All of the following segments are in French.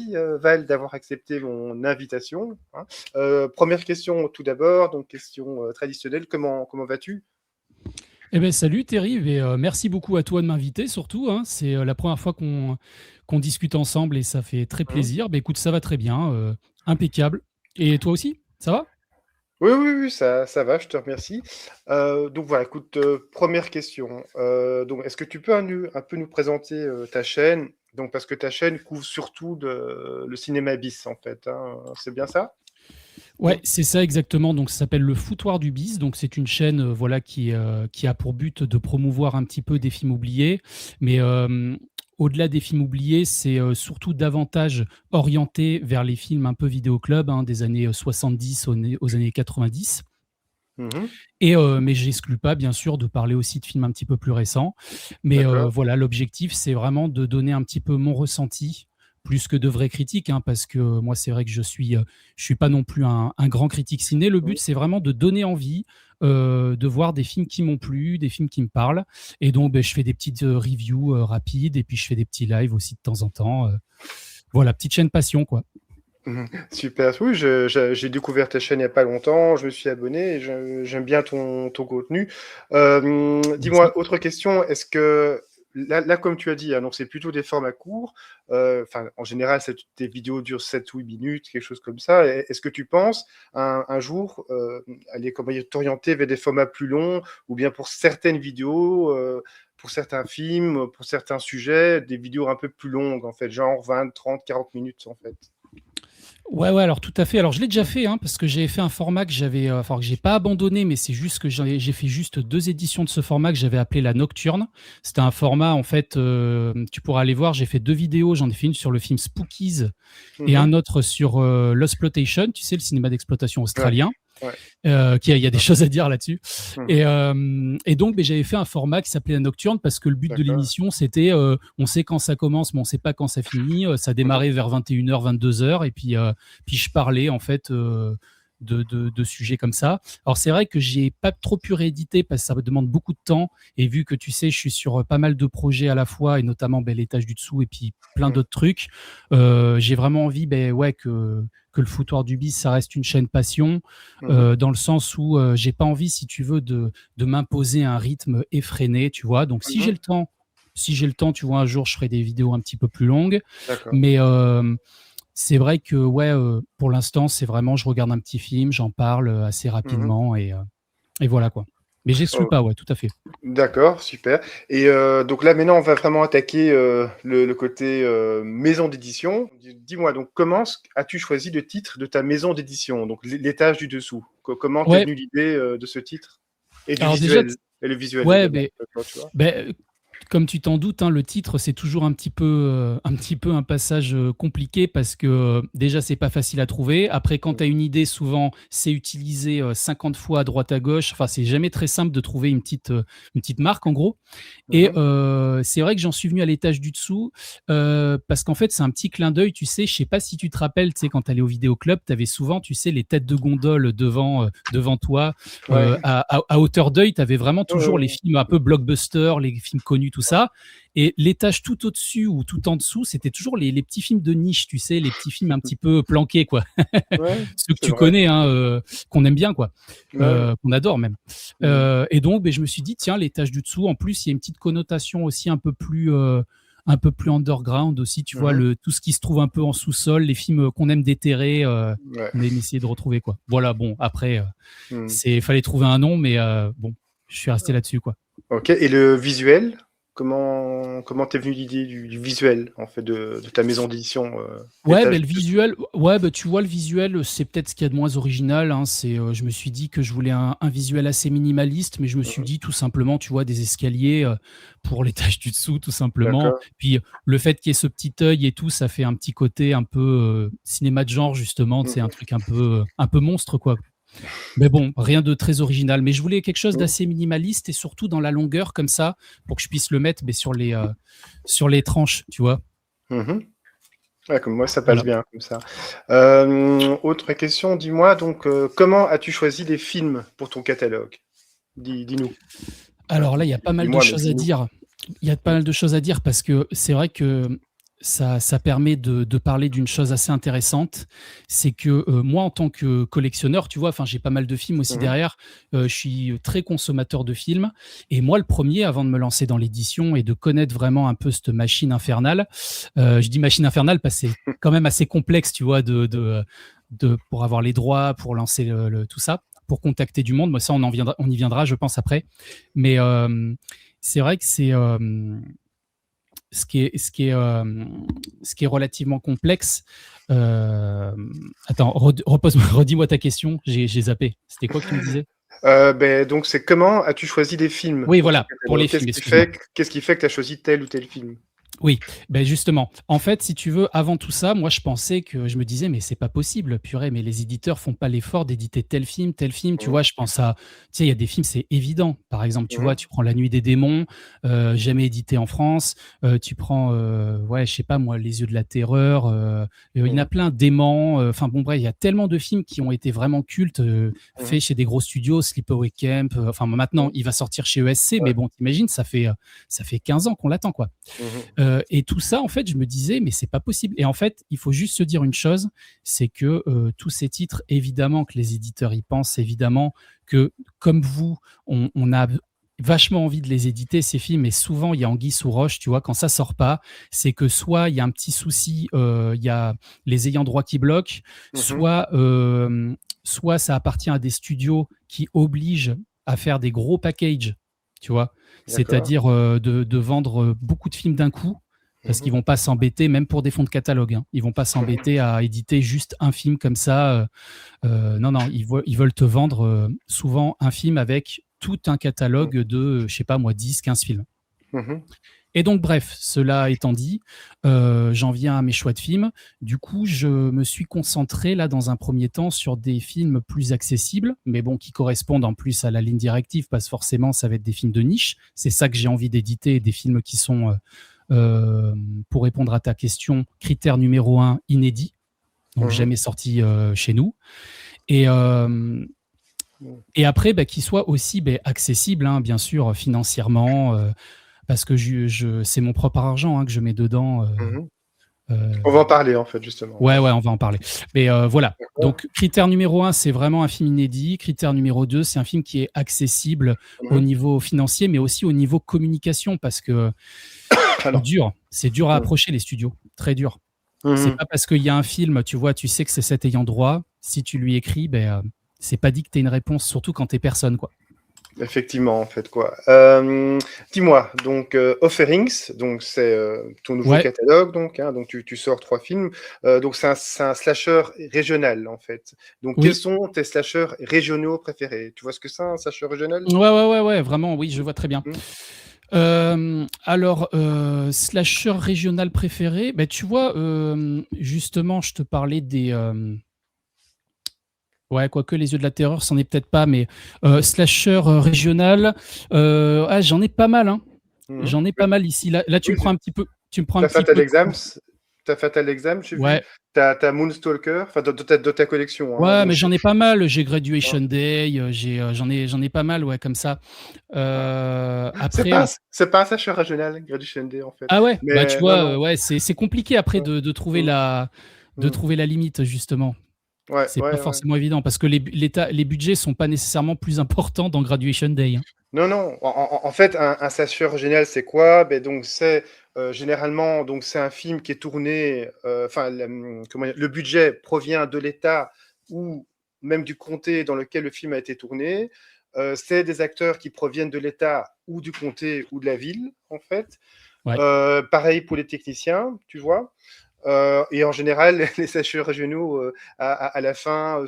merci Val d'avoir accepté mon invitation, hein. Première question tout d'abord, donc question traditionnelle, comment vas-tu? Eh ben, salut Terry, et merci beaucoup à toi de m'inviter surtout, hein. C'est la première fois qu'on discute ensemble et ça fait très Mhm. plaisir. Ben, écoute, ça va très bien, impeccable. Et toi aussi, ça va? Oui, oui, oui, ça va, je te remercie. Donc voilà, écoute, première question. Donc, est-ce que tu peux un peu nous présenter ta chaîne? Donc, parce que ta chaîne couvre surtout le cinéma bis, en fait, hein, c'est bien ça? Ouais, c'est ça exactement. Donc, ça s'appelle Le Foutoir du Bis. Donc, c'est une chaîne voilà, qui a pour but de promouvoir un petit peu des films oubliés. Mais au-delà des films oubliés, c'est surtout davantage orienté vers les films un peu vidéoclub, hein, des années 70 aux années 90. Mhm. Et mais j'exclus pas, bien sûr, de parler aussi de films un petit peu plus récents. Mais D'accord. voilà, l'objectif, c'est vraiment de donner un petit peu mon ressenti, plus que de vraies critiques, hein, parce que moi, c'est vrai que je suis pas non plus un grand critique ciné. Le but, Mhm. c'est vraiment de donner envie de voir des films qui m'ont plu, des films qui me parlent. Et donc, ben, je fais des petites reviews rapides, et puis je fais des petits lives aussi de temps en temps. Voilà, petite chaîne passion, quoi. Mhm. Super. Oui, j'ai découvert ta chaîne il n'y a pas longtemps, je me suis abonné et j'aime bien ton contenu. Merci. Dis-moi, autre question, est-ce que là, comme tu as dit, hein, donc c'est plutôt des formats courts, enfin, en général, tes vidéos durent 7 ou 8 minutes, quelque chose comme ça. Est-ce que tu penses un jour aller comment dire, t'orienter vers des formats plus longs ou bien pour certaines vidéos, pour certains films, pour certains sujets, des vidéos un peu plus longues, en fait, genre 20, 30, 40 minutes, en fait? Ouais, ouais, alors tout à fait. Alors je l'ai déjà fait, hein, parce que j'ai fait un format que j'avais, enfin que j'ai pas abandonné, mais c'est juste que j'ai fait juste 2 éditions de ce format que j'avais appelé la Nocturne. C'était un format, en fait, tu pourras aller voir, j'ai fait 2 vidéos, j'en ai fait une sur le film Spookies et un Mhm. autre sur l'Exploitation, tu sais, le cinéma d'exploitation Ouais, australien. ouais. Il y a des choses à dire là-dessus. Mhm. Et donc, ben, j'avais fait un format qui s'appelait la Nocturne parce que le but de D'accord. l'émission, c'était, on sait quand ça commence, mais on sait pas quand ça finit. Ça Mhm. démarrait vers 21h, 22h, et puis je parlais en fait de sujets comme ça. Alors c'est vrai que j'ai pas trop pu rééditer parce que ça me demande beaucoup de temps. Et vu que tu sais, je suis sur pas mal de projets à la fois, et notamment ben, l'étage du dessous et puis plein Mhm. d'autres trucs, j'ai vraiment envie ben, ouais, que le foutoir du bis, ça reste une chaîne passion, Mhm. dans le sens où j'ai pas envie, si tu veux, de m'imposer un rythme effréné, tu vois. Donc, Mhm. si j'ai le temps, tu vois, un jour, je ferai des vidéos un petit peu plus longues. D'accord. Mais c'est vrai que, ouais, pour l'instant, c'est vraiment, je regarde un petit film, j'en parle assez Mhm. rapidement, et voilà quoi. Mais j'exclus Oh, pas, ouais, tout à fait. d'accord, super. Et donc là, maintenant, on va vraiment attaquer le côté maison d'édition. Dis-moi, donc, as-tu choisi le titre de ta maison d'édition? Donc, l'étage du dessous. Comment t'es Ouais, venu l'idée de ce titre? Et du alors déjà, visuel. Et le visuel ouais, également, mais tu vois. ben, comme tu t'en doutes, hein, le titre, c'est toujours un petit peu un passage compliqué parce que déjà, c'est pas facile à trouver. Après, quand tu as Mhm. une idée, souvent, c'est utilisé 50 fois à droite à gauche. Enfin, c'est jamais très simple de trouver une petite marque, en gros. Et Mhm. c'est vrai que j'en suis venu à l'étage du dessous parce qu'en fait, c'est un petit clin d'œil. Tu sais, je sais pas si tu te rappelles, tu sais, quand tu allais au vidéoclub, tu avais souvent, tu sais, les têtes de gondole devant toi. Ouais. À hauteur d'œil, tu avais vraiment Ouais, toujours les ouais, films un peu blockbuster, les films connus, tout ça. Et l'étage tout au-dessus ou tout en dessous, c'était toujours les petits films de niche, tu sais, les petits films un petit peu planqués, quoi. ouais, Ceux que c'est tu vrai. connais, hein, qu'on aime bien, quoi, Ouais. qu'on adore même. Mhm. Et donc, ben, je me suis dit, tiens, l'étage du dessous, en plus, il y a une petite connotation aussi un peu plus underground aussi, tu vois, Mhm. tout ce qui se trouve un peu en sous-sol, les films qu'on aime déterrer, Ouais. qu'on aime essayer de retrouver, quoi. Voilà, bon, après, Mhm. fallait trouver un nom, mais bon, je suis resté là-dessus, quoi. Ok, et le visuel, comment t'es venu l'idée du visuel en fait de ta maison d'édition Ouais, l'étage ben du le dessous? visuel, ouais, ben tu vois, le visuel, c'est peut-être ce qu'il y a de moins original, hein. Je me suis dit que je voulais un visuel assez minimaliste, mais je me suis Mhm. dit tout simplement, tu vois, des escaliers pour l'étage du dessous, tout simplement. D'accord. Puis le fait qu'il y ait ce petit œil et tout, ça fait un petit côté un peu cinéma de genre, justement, tu sais, un Mhm. truc un peu monstre, quoi. Mais bon, rien de très original. Mais je voulais quelque chose Mhm. d'assez minimaliste et surtout dans la longueur, comme ça, pour que je puisse le mettre mais sur les tranches, tu vois. Mhm. Ouais, comme moi, ça passe Voilà. bien comme ça. Autre question, dis-moi donc, comment as-tu choisi les films pour ton catalogue? Dis-nous. Enfin, Alors là, il y a pas mal de dis-moi, mais choses à dis-nous. dire. Il y a pas mal de choses à dire parce que c'est vrai que ça permet de parler d'une chose assez intéressante. C'est que moi, en tant que collectionneur, tu vois, enfin, j'ai pas mal de films aussi Mmh. derrière. Je suis très consommateur de films. Et moi, le premier, avant de me lancer dans l'édition et de connaître vraiment un peu cette machine infernale, je dis machine infernale parce que c'est quand même assez complexe, tu vois, pour avoir les droits, pour lancer tout ça, pour contacter du monde. Moi, ça, on y viendra, je pense, après. Mais c'est vrai que c'est ce qui est, ce qui est, ce qui est relativement complexe. Euh, Attends, redis-moi ta question. J'ai zappé. C'était quoi que tu me disais? Donc c'est comment as-tu choisi des films Oui, pour ton voilà, pour les catalogue? films, excuse-moi. Qu'est-ce qui fait que tu as choisi tel ou tel film? Oui, ben justement. En fait, si tu veux, avant tout ça, moi, je pensais que je me disais, mais c'est pas possible, purée, mais les éditeurs font pas l'effort d'éditer tel film, tel film. Tu Mmh. vois, je pense à, tu sais, il y a des films, c'est évident. Par exemple, tu Mmh. vois, tu prends La Nuit des démons, jamais édité en France. Tu prends, ouais, je sais pas moi, Les Yeux de la terreur. Il y en a Mmh. plein, Dément. Enfin bon, bref, il y a tellement de films qui ont été vraiment cultes, Mmh. faits chez des gros studios, Sleepaway Camp. Enfin, maintenant, Mmh. il va sortir chez ESC, mais Ouais. bon, t'imagines, ça fait 15 ans qu'on l'attend, quoi. Mmh. Et tout ça, en fait, je me disais, mais c'est pas possible. Et en fait, il faut juste se dire une chose, c'est que tous ces titres, évidemment que les éditeurs y pensent, évidemment que, comme vous, on a vachement envie de les éditer, ces films, et souvent, il y a anguille sous roche, tu vois, quand ça sort pas, c'est que soit il y a un petit souci, il y a les ayants droit qui bloquent, Mmh. soit ça appartient à des studios qui obligent à faire des gros packages, tu vois, D'accord. c'est-à-dire de vendre beaucoup de films d'un coup, parce qu'ils Mmh. vont pas s'embêter, même pour des fonds de catalogue, hein, ils vont pas s'embêter à éditer juste un film comme ça. Non, non, ils veulent te vendre souvent un film avec tout un Mmh. catalogue de, je sais pas moi, 10, 15 films. Mmh. Et donc, bref, cela étant dit, j'en viens à mes choix de films. Du coup, je me suis concentré là dans un premier temps sur des films plus accessibles, mais bon, qui correspondent en plus à la ligne directive, parce que forcément, ça va être des films de niche. C'est ça que j'ai envie d'éditer, des films qui sont, pour répondre à ta question, critère numéro un, inédit, donc Mmh. jamais sorti chez nous. Et, euh, Mmh. et après, bah, qui soient aussi accessibles, hein, bien sûr, financièrement, parce que c'est mon propre argent hein, que je mets dedans. Mmh. Euh, On va en parler en fait justement, ouais, ouais. ouais, on va en parler. Mais voilà. D'accord. Donc, critère numéro un, c'est vraiment un film inédit. Critère numéro deux, c'est un film qui est accessible au Mmh. niveau financier, mais aussi au niveau communication, parce que Alors. c'est dur à Mmh. approcher les studios, très dur. C'est Mmh. pas parce qu'il y a un film, tu vois, tu sais que c'est cet ayant droit. Si tu lui écris, c'est pas dit que tu aies une réponse, surtout quand t'es personne, quoi. Effectivement, en fait, quoi. Dis-moi, donc Offerings, donc c'est ton nouveau Ouais, catalogue, donc, hein, donc tu sors 3 films. Donc c'est un slasher régional, en fait. Donc quels oui. sont tes slashers régionaux préférés? Tu vois ce que c'est un slasher régional? Ouais, vraiment, oui, je vois très bien. Mmh. Alors, slasher régional préféré, bah, tu vois, justement, je te parlais des, ouais, quoique Les Yeux de la terreur, c'en est peut-être pas, mais slasher régional, j'en ai pas mal, hein. Mmh. J'en ai pas mal ici. Là, tu me Oui, prends un petit peu, tu me prends un tu petit Fatal peu de Exams, court. tu Fatal Exams, j'ai vu. Ouais, Tu Moonstalker, enfin de ta collection, hein, ouais, donc mais c'est j'en ai pas mal. J'ai hein. Graduation Day, j'en ai pas mal, ouais, comme ça. Ah. Après, en C'est pas un slasher régional, Graduation Day, en fait. Ah ouais, bah tu Mais non, vois, non. ouais, c'est compliqué après Ouais. Mmh. de Mmh. trouver la limite justement. Ouais, C'est pas ouais, ouais. forcément évident parce que les budgets sont pas nécessairement plus importants dans Graduation Day, hein. Non, non. En fait, un slasher génial, c'est quoi? Ben donc c'est généralement donc c'est un film qui est tourné. Enfin, comment dire, le budget provient de l'État ou même du comté dans lequel le film a été tourné. C'est des acteurs qui proviennent de l'État ou du comté ou de la ville, en fait. Ouais. Pareil pour les techniciens, tu vois. Et en général, les sachets régionaux, à la fin,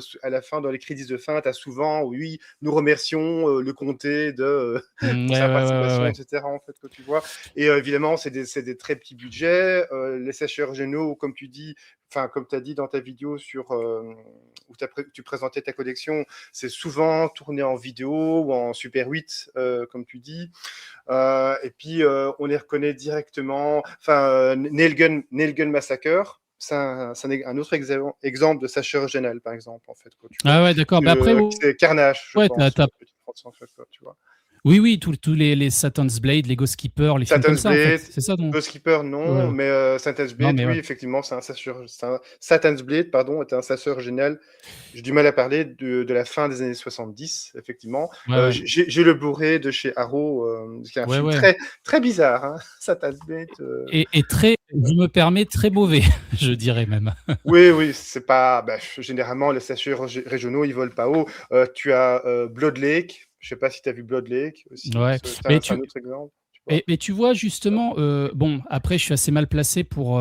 dans les crédits de fin, tu as souvent, oui, nous remercions le comté Mmh, pour ouais, sa ouais, ouais, ouais, participation, ouais. etc. En fait, que tu vois. Et évidemment, c'est des très petits budgets. Les sachets régionaux, comme tu dis, enfin, comme tu as dit dans ta vidéo où tu présentais ta collection, c'est souvent tourné en vidéo ou en Super 8, comme tu dis. Et puis, on les reconnaît directement. Enfin, Nail Gun Massacre, un autre exemple de slasher régional, par exemple, en fait, quoi, tu vois. Ah ouais, d'accord. Bah après, C'est Carnage, je ouais, pense, en fait, en fait, quoi, tu vois. Oui, oui, tous les Satan's Blade, les Ghost Keeper, les films comme Satan's ça, en fait. Blade, C'est ça dont Ghost Keeper, ouais, non, ouais. mais Satan's Non, Blade, mais oui, ouais. effectivement, Satan's Blade, pardon, était un chasseur génial. J'ai du mal à parler de la fin des années 70, effectivement. Ouais, ouais. J'ai le Blu-ray de chez Arrow, qui est un Ouais, film ouais. très, très bizarre, hein, Satan's Blade. Et très, je me permets, très mauvais, je dirais même. Oui, oui, c'est pas. Bah, généralement, les chasseurs régionaux, ils volent pas haut. Tu as Blood Lake. Je sais pas si tu as vu Blood Lake aussi. Ouais. Mais C'est un autre exemple. Tu vois. mais tu vois, justement, bon, après, je suis assez mal placé pour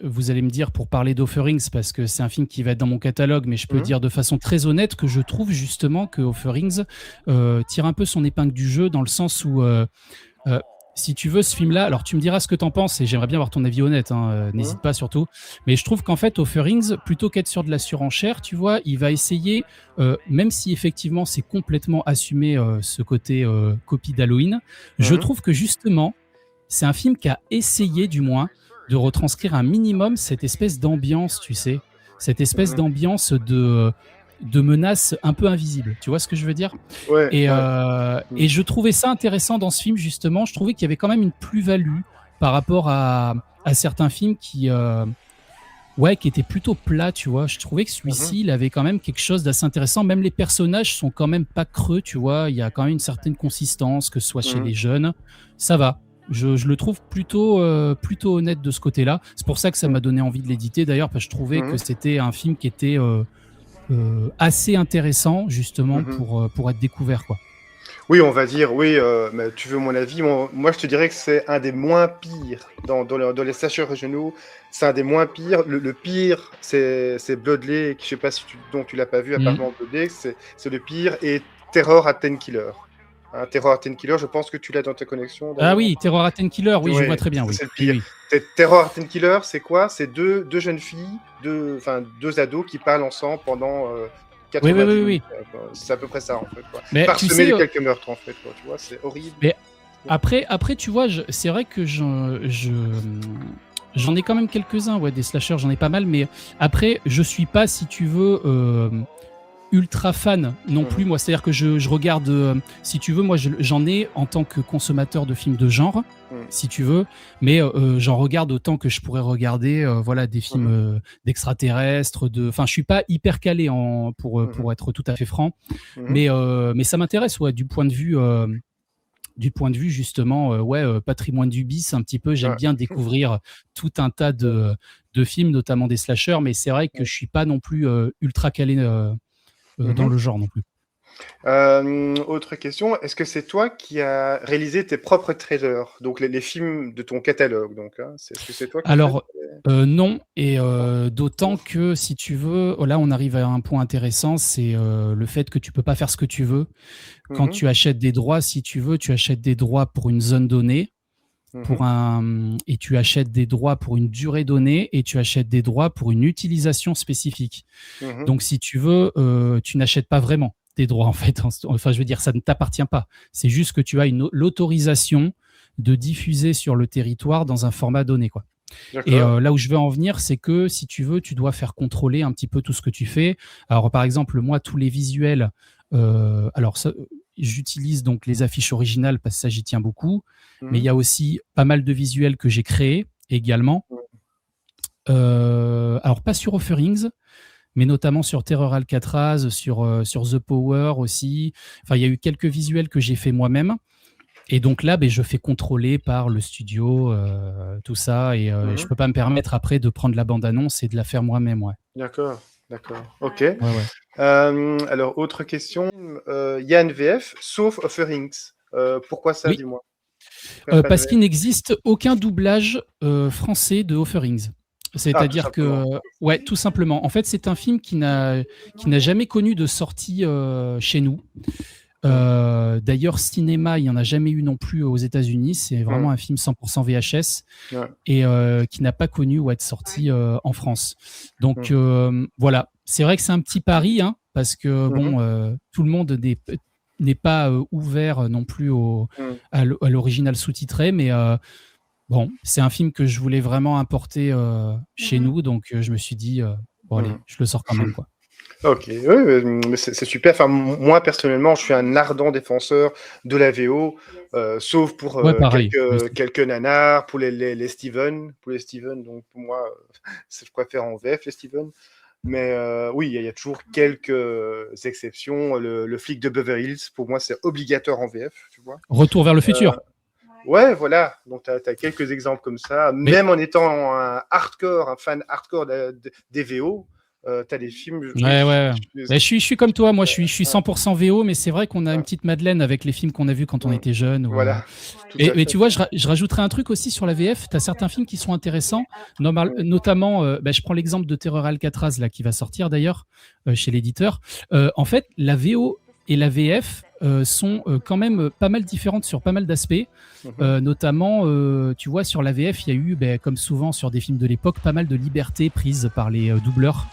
vous allez me dire, pour parler d'Offerings, parce que c'est un film qui va être dans mon catalogue, mais je peux Mhm, dire de façon très honnête que je trouve justement que Offerings tire un peu son épingle du jeu dans le sens où, euh, si tu veux, ce film-là, alors tu me diras ce que t'en penses et j'aimerais bien avoir ton avis honnête, hein, mhm, n'hésite pas surtout, mais je trouve qu'en fait, Offerings, plutôt qu'être sur de la surenchère, tu vois, il va essayer, même si effectivement c'est complètement assumé ce côté copie d'Halloween, je mhm, trouve que justement, c'est un film qui a essayé, du moins, de retranscrire un minimum cette espèce d'ambiance, tu sais, cette espèce mhm. d'ambiance de menace un peu invisible. Tu vois ce que je veux dire? Ouais, ouais. Et je trouvais ça intéressant dans ce film, justement. Je trouvais qu'il y avait quand même une plus-value par rapport à certains films ouais, qui étaient plutôt plats, tu vois. Je trouvais que Mhm, celui-ci, il avait quand même quelque chose d'assez intéressant. Même les personnages sont quand même pas creux, tu vois. Il y a quand même une certaine consistance, que ce soit chez mhm, les jeunes. Ça va. Je le trouve plutôt honnête de ce côté-là. C'est pour ça que ça mhm, m'a donné envie de l'éditer, d'ailleurs, parce que je trouvais que mhm, c'était un film qui était assez intéressant, justement, mhm. pour être découvert, quoi. Oui, on va dire, oui, mais tu veux mon avis? Moi, je te dirais que c'est un des moins pires dans les slashers régionaux. C'est un des moins pires. Le pire, c'est Blood Lake. Je sais pas si donc tu l'as pas vu, Mm. apparemment Blood Lake, c'est le pire. Et Terror at Ten Killer. Hein, Terror at Ten Killer, je pense que tu l'as dans ta connexion Ah d'ailleurs. oui, Terror at Ten Killer, oui, je Oui, vois très bien, ça oui. c'est le Oui, pire. oui. Terror at Ten Killer, c'est quoi? C'est deux jeunes filles, enfin deux ados qui parlent ensemble pendant Oui, oui, 90 oui, minutes. oui. Quoi. C'est à peu près ça en fait. Quoi. Mais tu Parsemé sais, de quelques meurtres en fait. Quoi, tu vois, c'est horrible. mais après, tu vois, c'est vrai que j'en ai quand même quelques-uns, ouais, des slashers, j'en ai pas mal, mais après, je suis pas, si tu veux, ultra fan non plus. Mhm, Moi, c'est-à-dire que je regarde, si tu veux, moi, j'en ai en tant que consommateur de films de genre, mhm, si tu veux, mais j'en regarde autant que je pourrais regarder, voilà, des films mhm, d'extraterrestres, enfin, je suis pas hyper calé mhm, pour être tout à fait franc, mhm, mais ça m'intéresse, ouais, du point de vue justement, ouais, patrimoine du bis un petit peu. J'aime ouais, bien découvrir tout un tas de films, notamment des slashers, mais c'est vrai que ouais, je suis pas non plus ultra calé dans mhm. le genre non plus. Autre question, est-ce que c'est toi qui as réalisé tes propres trailers, donc les films de ton catalogue, donc hein, est-ce que c'est toi qui fais? Alors, non, et Non. d'autant que si tu veux, là on arrive à un point intéressant, c'est le fait que tu peux pas faire ce que tu veux. Quand Mhm, tu achètes des droits, si tu veux, tu achètes des droits pour une zone donnée, mhm, et tu achètes des droits pour une durée donnée et tu achètes des droits pour une utilisation spécifique. mhm, Donc, si tu veux, tu n'achètes pas vraiment des droits, en fait. Enfin, je veux dire, ça ne t'appartient pas. C'est juste que tu as l'autorisation de diffuser sur le territoire dans un format donné, quoi. Et d'accord. là où je veux en venir, c'est que si tu veux, tu dois faire contrôler un petit peu tout ce que tu fais. Alors, par exemple, moi, tous les visuels, alors j'utilise donc les affiches originales parce que ça, j'y tiens beaucoup. Mais il Mhm, y a aussi pas mal de visuels que j'ai créés également. Alors, pas sur Offerings, mais notamment sur Terror Alcatraz, sur The Power aussi. Enfin, il y a eu quelques visuels que j'ai fait moi-même. Et donc là, ben, je fais contrôler par le studio, tout ça, et je mhm. peux pas me permettre après de prendre la bande-annonce et de la faire moi-même, ouais. D'accord, d'accord. Ok. Ouais, ouais. Alors, autre question. Il y a NVF, sauf Offerings. Pourquoi ça, Oui, dis-moi? Pourquoi pas parce NVF? qu'il n'existe aucun doublage français de Offerings. Ah, tout C'est-à-dire simplement. que, ouais, tout simplement. En fait, c'est un film qui n'a jamais connu de sortie chez nous. Hum, D'ailleurs, cinéma, il n'y en a jamais eu non plus aux États-Unis. C'est vraiment hum, un film 100% VHS ouais, et qui n'a pas connu ou être sorti en France. Donc hum, voilà, c'est vrai que c'est un petit pari, hein, parce que mhm, bon, tout le monde n'est pas ouvert non plus hum, à l'original sous-titré, mais bon, c'est un film que je voulais vraiment importer chez nous, donc je me suis dit, bon allez, hum. je le sors quand même, quoi. Ok, oui, mais c'est super. Enfin, moi, personnellement, je suis un ardent défenseur de la VO, sauf pour Ouais, pareil. quelques nanars, pour les Steven. Pour les Steven, donc pour moi, je préfère en VF les Steven. Mais oui, il y a toujours quelques exceptions. Le flic de Beverly Hills, pour moi, c'est obligatoire en VF, tu vois. Retour vers le futur. Ouais, voilà. Donc, tu as quelques exemples comme ça. Mais Même en étant un fan hardcore des VO, tu as des films. Oui, ouais, ouais. Bah, je suis comme toi, moi je suis ouais, 100% VO, mais c'est vrai qu'on a une ouais, petite Madeleine avec les films qu'on a vus quand on ouais. était jeune. Voilà, tout à Mais fait. tu vois, je rajouterais un truc aussi sur la VF. Tu as certains films qui sont intéressants, Mm. notamment, bah, je prends l'exemple de Terreur Alcatraz, là, qui va sortir d'ailleurs chez l'éditeur. En fait, la VO et la VF sont quand même pas mal différentes sur pas mal d'aspects. Mhm, Notamment, tu vois, sur la VF, il y a eu, bah, comme souvent sur des films de l'époque, pas mal de libertés prises par les doubleurs.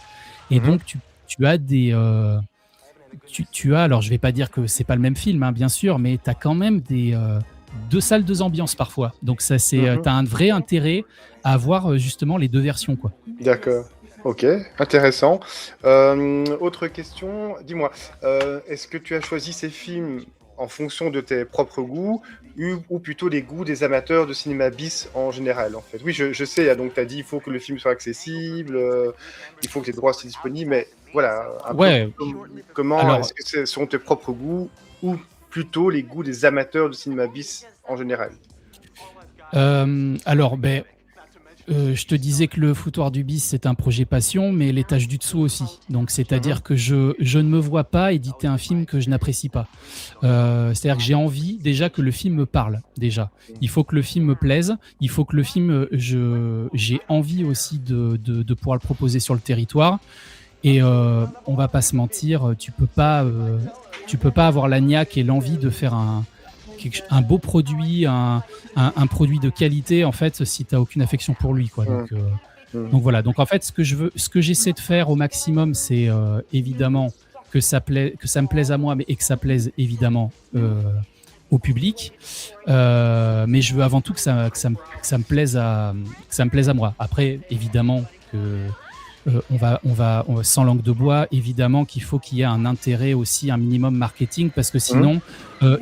Et mhm. donc, tu as des. Tu as, alors je vais pas dire que c'est pas le même film, hein, bien sûr, mais tu as quand même deux salles, deux ambiances parfois. Donc, ça, Mhm. tu as un vrai intérêt à avoir justement les deux versions, quoi. D'accord. Ok, intéressant. Autre question, dis-moi, est-ce que tu as choisi ces films en fonction de tes propres goûts ou plutôt les goûts des amateurs de cinéma bis en général, en fait? Oui, je sais, hein, donc tu as dit il faut que le film soit accessible, il faut que les droits soient disponibles, mais voilà, un peu Ouais, comment alors, est-ce que ce sont tes propres goûts ou plutôt les goûts des amateurs de cinéma bis en général? ben, je te disais que le foutoir du bis, c'est un projet passion, mais les tâches du dessous aussi. Donc, Mhm, c'est-à-dire que je ne me vois pas éditer un film que je n'apprécie pas. C'est-à-dire que j'ai envie déjà que le film me parle, déjà. Il faut que le film me plaise, il faut que le film, j'ai envie aussi de pouvoir le proposer sur le territoire. Et on va pas se mentir, tu peux pas avoir la niaque et l'envie de faire un beau produit, un produit de qualité en fait si tu n'as aucune affection pour lui, quoi. mhm, mhm, Donc voilà. Donc en fait, ce que j'essaie de faire au maximum, c'est évidemment que que ça me plaise à moi, mais et que ça plaise évidemment au public. Mais je veux avant tout que ça me plaise que ça me plaise à moi. Après, évidemment que sans langue de bois, évidemment qu'il faut qu'il y ait un intérêt aussi, un minimum marketing, parce que mhm, sinon,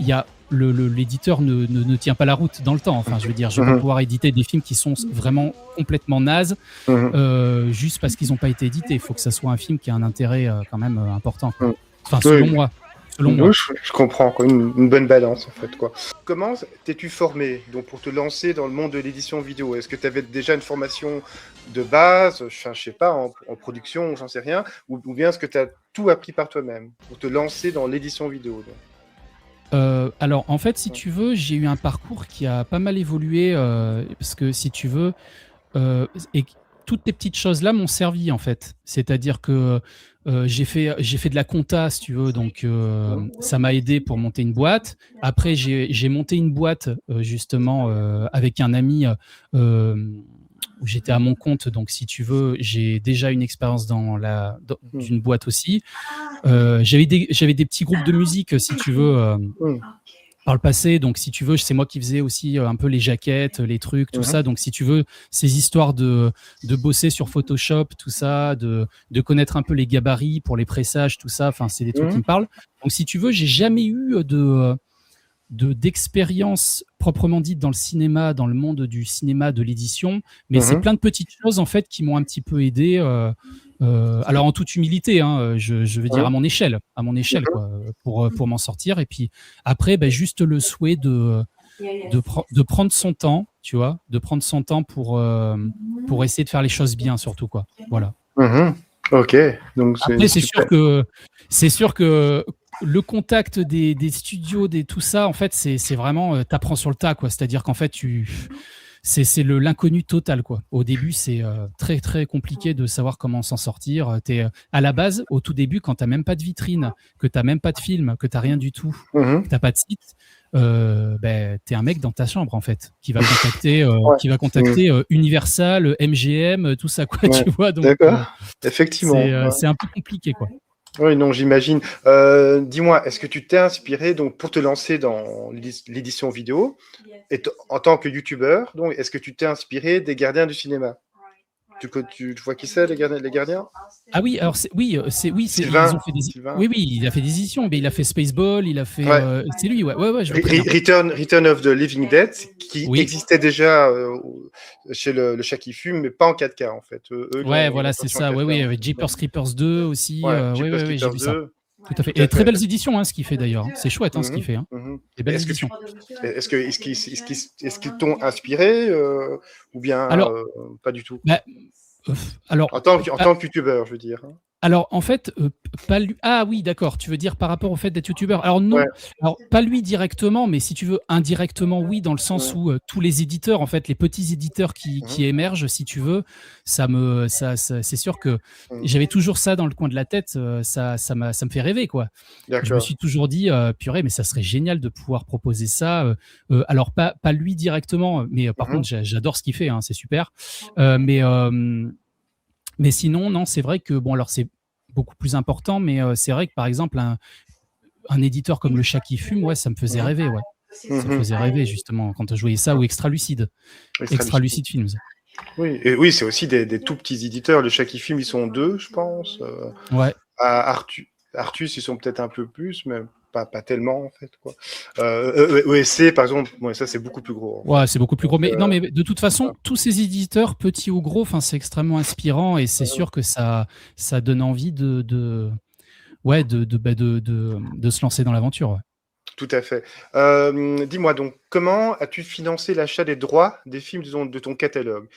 il y a l'éditeur ne tient pas la route dans le temps. Enfin, je veux dire, je vais pas mhm, pouvoir éditer des films qui sont vraiment complètement nazes mhm, juste parce qu'ils n'ont pas été édités. Il faut que ça soit un film qui a un intérêt quand même important, quoi. mhm. Enfin, selon Oui, moi. Selon oui, moi. je comprends, quoi, une bonne balance en fait, quoi. Comment t'es-tu formé donc pour te lancer dans le monde de l'édition vidéo? Est-ce que tu avais déjà une formation de base, je sais pas, en production, j'en sais rien, ou bien est-ce que tu as tout appris par toi-même pour te lancer dans l'édition vidéo donc? Alors, en fait, si tu veux, j'ai eu un parcours qui a pas mal évolué parce que si tu veux, et toutes ces petites choses-là m'ont servi en fait. C'est-à-dire que j'ai fait de la compta, si tu veux, donc Mhm, ça m'a aidé pour monter une boîte. Après, j'ai monté une boîte justement avec un ami où j'étais à mon compte. Donc, si tu veux, j'ai déjà une expérience mhm, d'une boîte aussi. J'avais des petits groupes de musique, si tu veux, mhm, par le passé. Donc, si tu veux, c'est moi qui faisais aussi un peu les jaquettes, les trucs, tout mhm, ça. Donc, si tu veux, ces histoires de bosser sur Photoshop, tout ça, de connaître un peu les gabarits pour les pressages, tout ça, enfin, c'est des trucs qui mhm, me parlent. Donc, si tu veux, j'ai jamais eu d'expérience proprement dite dans le cinéma, dans le monde du cinéma, de l'édition, mais c'est mhm, plein de petites choses en fait qui m'ont un petit peu aidé. Alors en toute humilité, hein, je veux dire mhm, à mon échelle quoi, pour m'en sortir. Et puis après, ben, juste le souhait de prendre son temps, tu vois, de prendre son temps pour essayer de faire les choses bien surtout quoi. Voilà. mhm. Ok, donc c'est Après, super. c'est sûr que le contact des studios, tout ça, en fait, c'est vraiment, t'apprends sur le tas, quoi. C'est-à-dire qu'en fait, c'est l'inconnu total, quoi. Au début, c'est très, très compliqué de savoir comment s'en sortir. T'es, à la base, au tout début, quand t'as même pas de vitrine, que t'as même pas de film, que t'as rien du tout, que Mhm. t'as pas de site, ben, t'es un mec dans ta chambre, en fait, Ouais. qui va Mhm. contacter Universal, MGM, tout ça, quoi, Ouais. tu vois. Donc, D'accord. Effectivement. Ouais. c'est un peu compliqué, quoi. Oui, non, j'imagine. Dis-moi, est-ce que tu t'es inspiré donc pour te lancer dans l'édition vidéo en tant que youtubeur, donc est-ce que tu t'es inspiré des gardiens du cinéma? Tu vois qui c'est, les gardiens? Ah oui, alors oui, ils ont fait des. Sylvain. Oui, il a fait des éditions, mais il a fait Spaceball, il a fait. Ouais. C'est lui, ouais, je vois très bien. Return of the Living Dead, qui existait déjà chez le chat qui fume, mais pas en 4K en fait. Ouais, voilà, c'est ça. Oui, avec Jeepers Creepers 2 aussi. Oui, j'ai vu ça. Tout à fait. Et très belles éditions, ce qu'il fait d'ailleurs. C'est chouette ce qu'il fait. Des belles éditions. Est-ce qu'ils t'ont inspiré ou bien alors, pas du tout? Alors, en tant que youtubeur, je veux dire. Alors, en fait, pas lui. Ah oui, d'accord. Tu veux dire par rapport au fait d'être youtubeur. Alors non. Ouais. Alors pas lui directement, mais si tu veux indirectement, oui, dans le sens où tous les éditeurs, en fait, les petits éditeurs qui émergent, si tu veux, ça c'est sûr que j'avais toujours ça dans le coin de la tête. Ça me fait rêver, quoi. Je me suis toujours dit, purée, mais ça serait génial de pouvoir proposer ça. Alors pas lui directement, mais par contre, j'adore ce qu'il fait. C'est super. Mais sinon, non, c'est vrai que, bon, alors c'est beaucoup plus important, mais c'est vrai que, par exemple, un éditeur comme Le Chat qui fume, ouais, ça me faisait rêver, ouais. Ça me faisait rêver, justement, quand je voyais ça, ou Extra Lucide Films. Oui, c'est aussi des tout petits éditeurs. Le Chat qui fume, ils sont 2, je pense. Ouais. À Artus, ils sont peut-être un peu plus, mais pas tellement, en fait, quoi. ESC, par exemple, ça, c'est beaucoup plus gros. Ouais, c'est beaucoup plus gros. Mais non, mais de toute façon, tous ces éditeurs, petits ou gros, c'est extrêmement inspirant et c'est sûr que ça donne envie de se lancer dans l'aventure. Ouais. Tout à fait. Dis-moi donc, comment as-tu financé l'achat des droits des films de ton catalogue?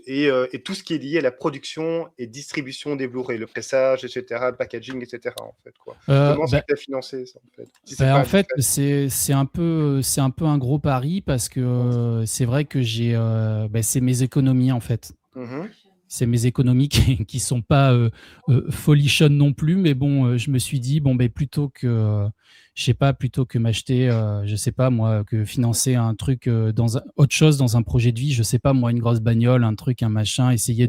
Et tout ce qui est lié à la production et distribution des Blu-ray, le pressage, etc., le packaging, etc., en fait, quoi. Comment est-ce que tu as financé ça, en fait? En fait, c'est un peu un gros pari parce que c'est vrai que c'est mes économies, en fait. C'est mes économies qui sont pas folichonnes non plus, mais bon, je me suis dit, plutôt que m'acheter, je sais pas moi, que financer un truc autre chose dans un projet de vie, je sais pas moi, une grosse bagnole, un truc, un machin, essayer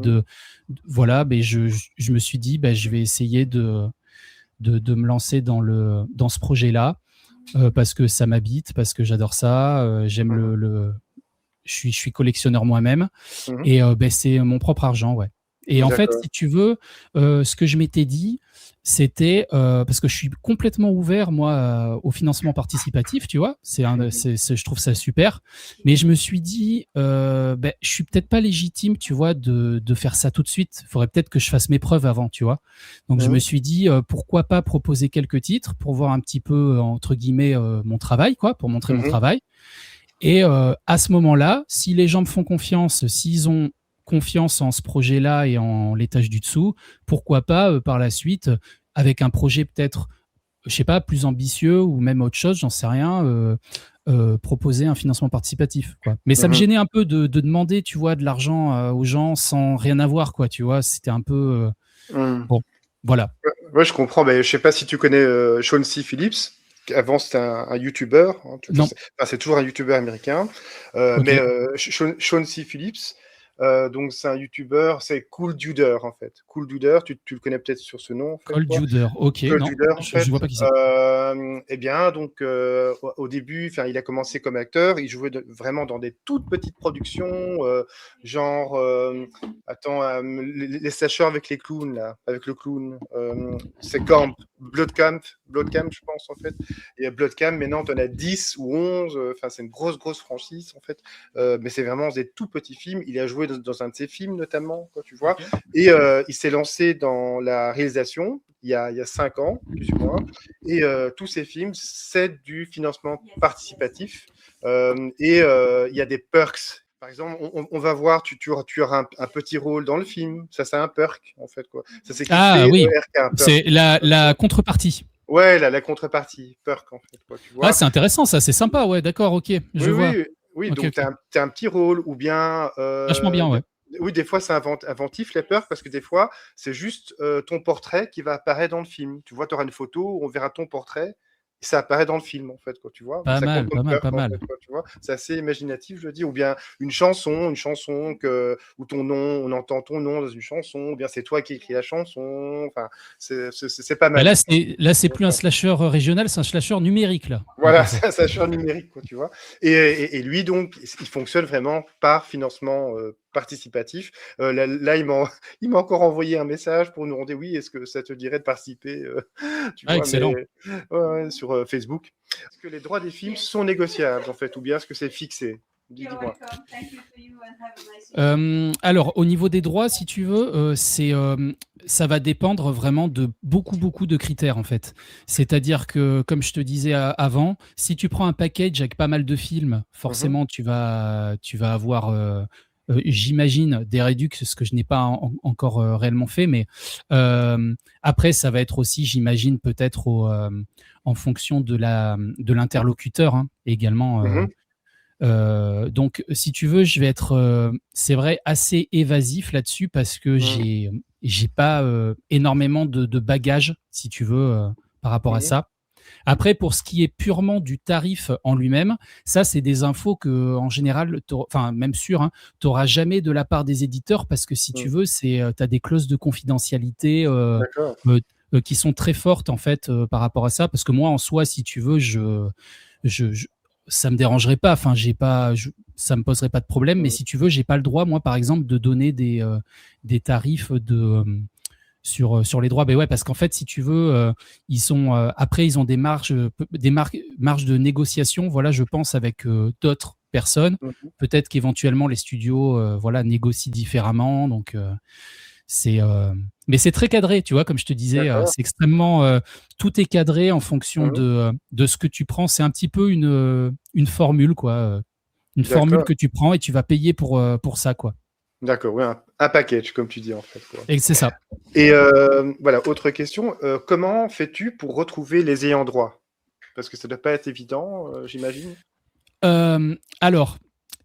voilà, je me suis dit, je vais essayer de me lancer dans ce projet-là parce que ça m'habite, parce que j'adore ça, j'aime je suis collectionneur moi-même et c'est mon propre argent, ouais. Et en fait, si tu veux, ce que je m'étais dit, c'était parce que je suis complètement ouvert moi au financement participatif, tu vois. Je trouve ça super, mais je me suis dit, je suis peut-être pas légitime, tu vois, de faire ça tout de suite. Il faudrait peut-être que je fasse mes preuves avant, tu vois. Donc je me suis dit, pourquoi pas proposer quelques titres pour voir un petit peu entre guillemets mon travail, quoi, pour montrer mon travail. Et à ce moment-là, si les gens me font confiance, s'ils ont confiance en ce projet-là et en les tâches du dessous, pourquoi pas par la suite, avec un projet peut-être, je sais pas, plus ambitieux ou même autre chose, j'en sais rien, proposer un financement participatif, quoi. Mais ça me gênait un peu de demander, tu vois, de l'argent aux gens sans rien avoir, quoi, tu vois. C'était un peu... Bon, voilà. Ouais, je comprends. Je sais pas si tu connais Sean C. Phillips. Avant, c'était un YouTuber. Non. C'est toujours un YouTuber américain. Mais Sean C. Phillips, donc c'est un YouTuber, c'est Cool Duder, en fait. Cool Duder, tu le connais peut-être sur ce nom. En fait, Cool Duder, ok. Cool non, Duder, en fait. Je vois pas qui c'est. Eh bien, donc, au début, il a commencé comme acteur. Il jouait vraiment dans des toutes petites productions, genre, les slashers avec les clowns, là, avec le clown. C'est Bloodcamp, je pense, en fait. Il y a Bloodcamp, maintenant, tu en as 10 ou 11. C'est une grosse franchise, en fait. Mais c'est vraiment des tout petits films. Il a joué dans un de ses films, notamment, quoi, tu vois. Okay. Et il s'est lancé dans la réalisation il y a 5 ans, plus ou moins. Et tous ces films, c'est du financement participatif. Et il y a des perks. Par exemple, on va voir, tu auras un petit rôle dans le film. Ça, c'est un perk, en fait, quoi. Ça, c'est oui, c'est la contrepartie. Ouais, la contrepartie, perk, en fait, quoi, tu vois. Ah, c'est intéressant, ça, c'est sympa, ouais, d'accord, ok, je vois. Oui, okay, donc tu as un petit rôle, ou bien... Vachement bien, ouais. Oui, des fois, c'est inventif, les perks, parce que des fois, c'est juste ton portrait qui va apparaître dans le film. Tu vois, tu auras une photo, on verra ton portrait, et ça apparaît dans le film, en fait, quoi, tu vois. Pas mal. Tu vois. C'est assez imaginatif, je dis. Ou bien une chanson où ton nom, on entend ton nom dans une chanson, ou bien c'est toi qui écris la chanson. Enfin, c'est pas mal. Là, c'est plus un slasher régional, c'est un slasher numérique, là. Voilà, c'est un slasher numérique, quoi, tu vois. Et lui, donc, il fonctionne vraiment par financement participatif. Là, il m'a encore envoyé un message pour nous demander, oui, est-ce que ça te dirait de participer, tu Ah, vois, mais excellent. ouais, sur Facebook. Est-ce que les droits des films sont négociables, en fait, ou bien est-ce que c'est fixé? Dis-moi. Alors, au niveau des droits, si tu veux, ça va dépendre vraiment de beaucoup de critères, en fait. C'est-à-dire que, comme je te disais avant, si tu prends un package avec pas mal de films, Mhm, forcément, tu vas avoir, j'imagine, des réductions, ce que je n'ai pas encore réellement fait, mais après, ça va être aussi, j'imagine, peut-être en fonction de l'interlocuteur, hein, également. mhm, Donc, si tu veux, je vais être, c'est vrai, assez évasif là-dessus parce que mhm, j'ai pas énormément de bagages, si tu veux, par rapport à mhm, ça. Après, pour ce qui est purement du tarif en lui-même, ça, c'est des infos que, en général, enfin, même sûr, hein, tu n'auras jamais de la part des éditeurs parce que si tu mhm. veux, tu as des clauses de confidentialité D'accord. euh, qui sont très fortes en fait par rapport à ça. Parce que moi, en soi, si tu veux, je ça me dérangerait pas. Enfin, ça me poserait pas de problème. Mais Mhm, si tu veux, j'ai pas le droit, moi, par exemple, de donner des tarifs sur les droits. Ben ouais, parce qu'en fait, si tu veux, après, ils ont des marges de négociation. Voilà, je pense avec d'autres personnes. mhm. Peut-être qu'éventuellement les studios, voilà, négocient différemment. Donc, mais c'est très cadré, tu vois, comme je te disais, D'accord. c'est extrêmement, tout est cadré en fonction Mhm. de ce que tu prends. C'est un petit peu une formule, quoi, une formule D'accord. que tu prends et tu vas payer pour ça, quoi. D'accord, oui, un package, comme tu dis, en fait, quoi. Et c'est ça. Et voilà, autre question. Comment fais-tu pour retrouver les ayants droit? Parce que ça doit pas être évident, j'imagine. Alors,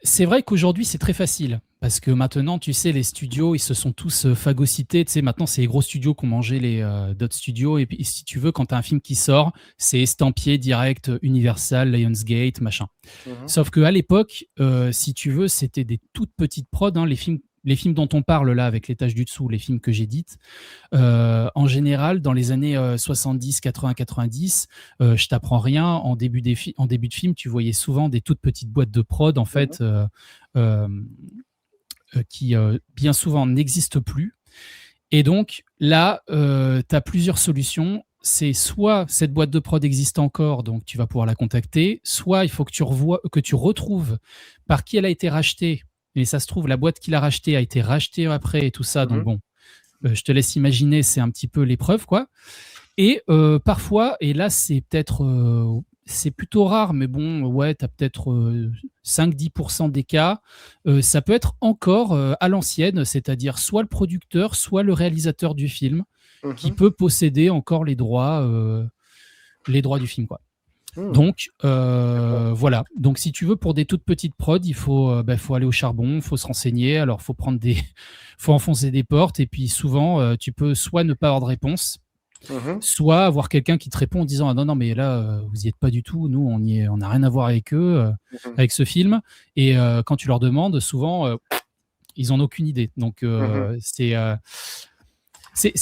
c'est vrai qu'aujourd'hui, c'est très facile. Parce que maintenant, tu sais, les studios, ils se sont tous phagocytés. Tu sais, maintenant, c'est les gros studios qui ont mangé les d'autres studios. Et puis, si tu veux, quand tu as un film qui sort, c'est estampillé direct Universal, Lionsgate, machin. Mhm, Sauf qu'à l'époque, si tu veux, c'était des toutes petites prods, hein, les films dont on parle là, avec les tâches du dessous, les films que j'édite. En général, dans les années 70, 80, 90, je t'apprends rien. En début de film, tu voyais souvent des toutes petites boîtes de prod, en mhm, fait, euh, qui bien souvent n'existent plus. Et donc là, tu as plusieurs solutions. C'est soit cette boîte de prod existe encore, donc tu vas pouvoir la contacter, soit il faut que tu retrouves par qui elle a été rachetée. Et ça se trouve, la boîte qui l'a rachetée a été rachetée après et tout ça. Donc mhm, bon, je te laisse imaginer, c'est un petit peu l'épreuve, quoi. Et parfois, et là, c'est plutôt rare, mais bon, ouais, tu as peut-être 5-10% des cas. Ça peut être encore à l'ancienne, c'est-à-dire soit le producteur, soit le réalisateur du film qui mhm, peut posséder encore les droits du film, quoi. mhm. Donc D'accord. voilà. Donc si tu veux, pour des toutes petites prods, faut aller au charbon, il faut se renseigner. Alors faut enfoncer des portes et puis souvent tu peux soit ne pas avoir de réponse, Mhm, soit avoir quelqu'un qui te répond en disant ah non non mais là vous y êtes pas du tout, nous on n'a rien à voir avec eux, mhm, avec ce film. Et quand tu leur demandes, souvent ils en ont aucune idée. Donc mhm, c'est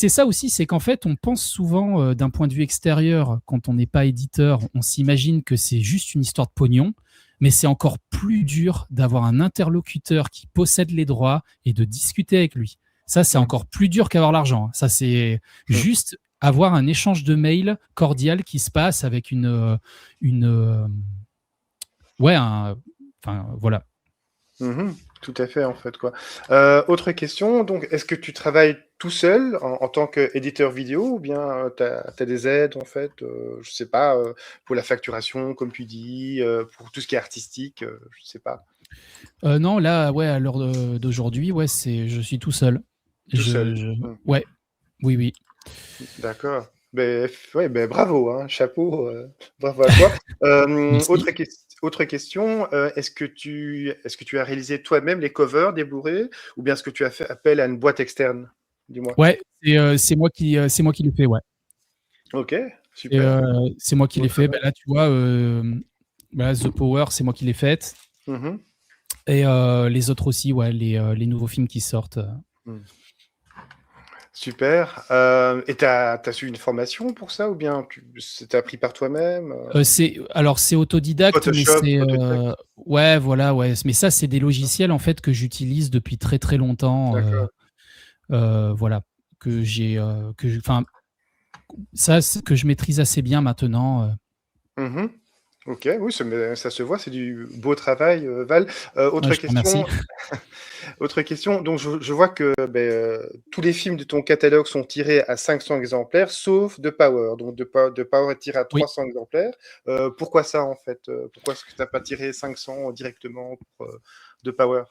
ça aussi, c'est qu'en fait on pense souvent d'un point de vue extérieur, quand on n'est pas éditeur, on s'imagine que c'est juste une histoire de pognon. Mais c'est encore plus dur d'avoir un interlocuteur qui possède les droits et de discuter avec lui. Ça, c'est mhm, encore plus dur qu'avoir l'argent. Ça, c'est mhm. juste avoir un échange de mails cordial qui se passe avec une ouais, enfin, voilà. Mhm. Tout à fait, en fait, quoi. Autre question, donc, est-ce que tu travailles tout seul en tant qu'éditeur vidéo ou bien tu as des aides, en fait, je sais pas, pour la facturation, comme tu dis, pour tout ce qui est artistique, je sais pas. Non, là, ouais, à l'heure d'aujourd'hui, ouais, je suis tout seul. Tout seul. Mm. Ouais, oui, oui. D'accord. Ben, ouais, ben, bravo, hein, chapeau, bravo à toi. Merci. Autre question, est-ce que tu as réalisé toi-même les covers des Blu-ray ou bien est-ce que tu as fait appel à une boîte externe? Dis-moi. Ouais, c'est moi qui l'ai fait, ouais. Ok, Et super. c'est moi qui l'ai Autre... fait. Bah, là, tu vois, bah, The Power, c'est moi qui l'ai faite. Mhm. Et les autres aussi, ouais, les nouveaux films qui sortent. Mm. Super. Et t'as su une formation pour ça ou bien c'est appris par toi-même? C'est autodidacte, mais Photoshop, c'est Autodesk? ouais, voilà, ouais. Mais ça, c'est des logiciels en fait que j'utilise depuis très très longtemps. D'accord. Voilà, enfin, ça, que je maîtrise assez bien maintenant. Mmh. OK, oui, ça se voit, c'est du beau travail, Val. Ouais, Autre je te remercie. question. Autre question, donc je vois que, tous les films de ton catalogue sont tirés à 500 exemplaires, sauf The Power. Donc The Power est tiré à Oui. 300 exemplaires. Pourquoi ça, en fait? Pourquoi est-ce que tu as pas tiré 500 directement pour, The Power?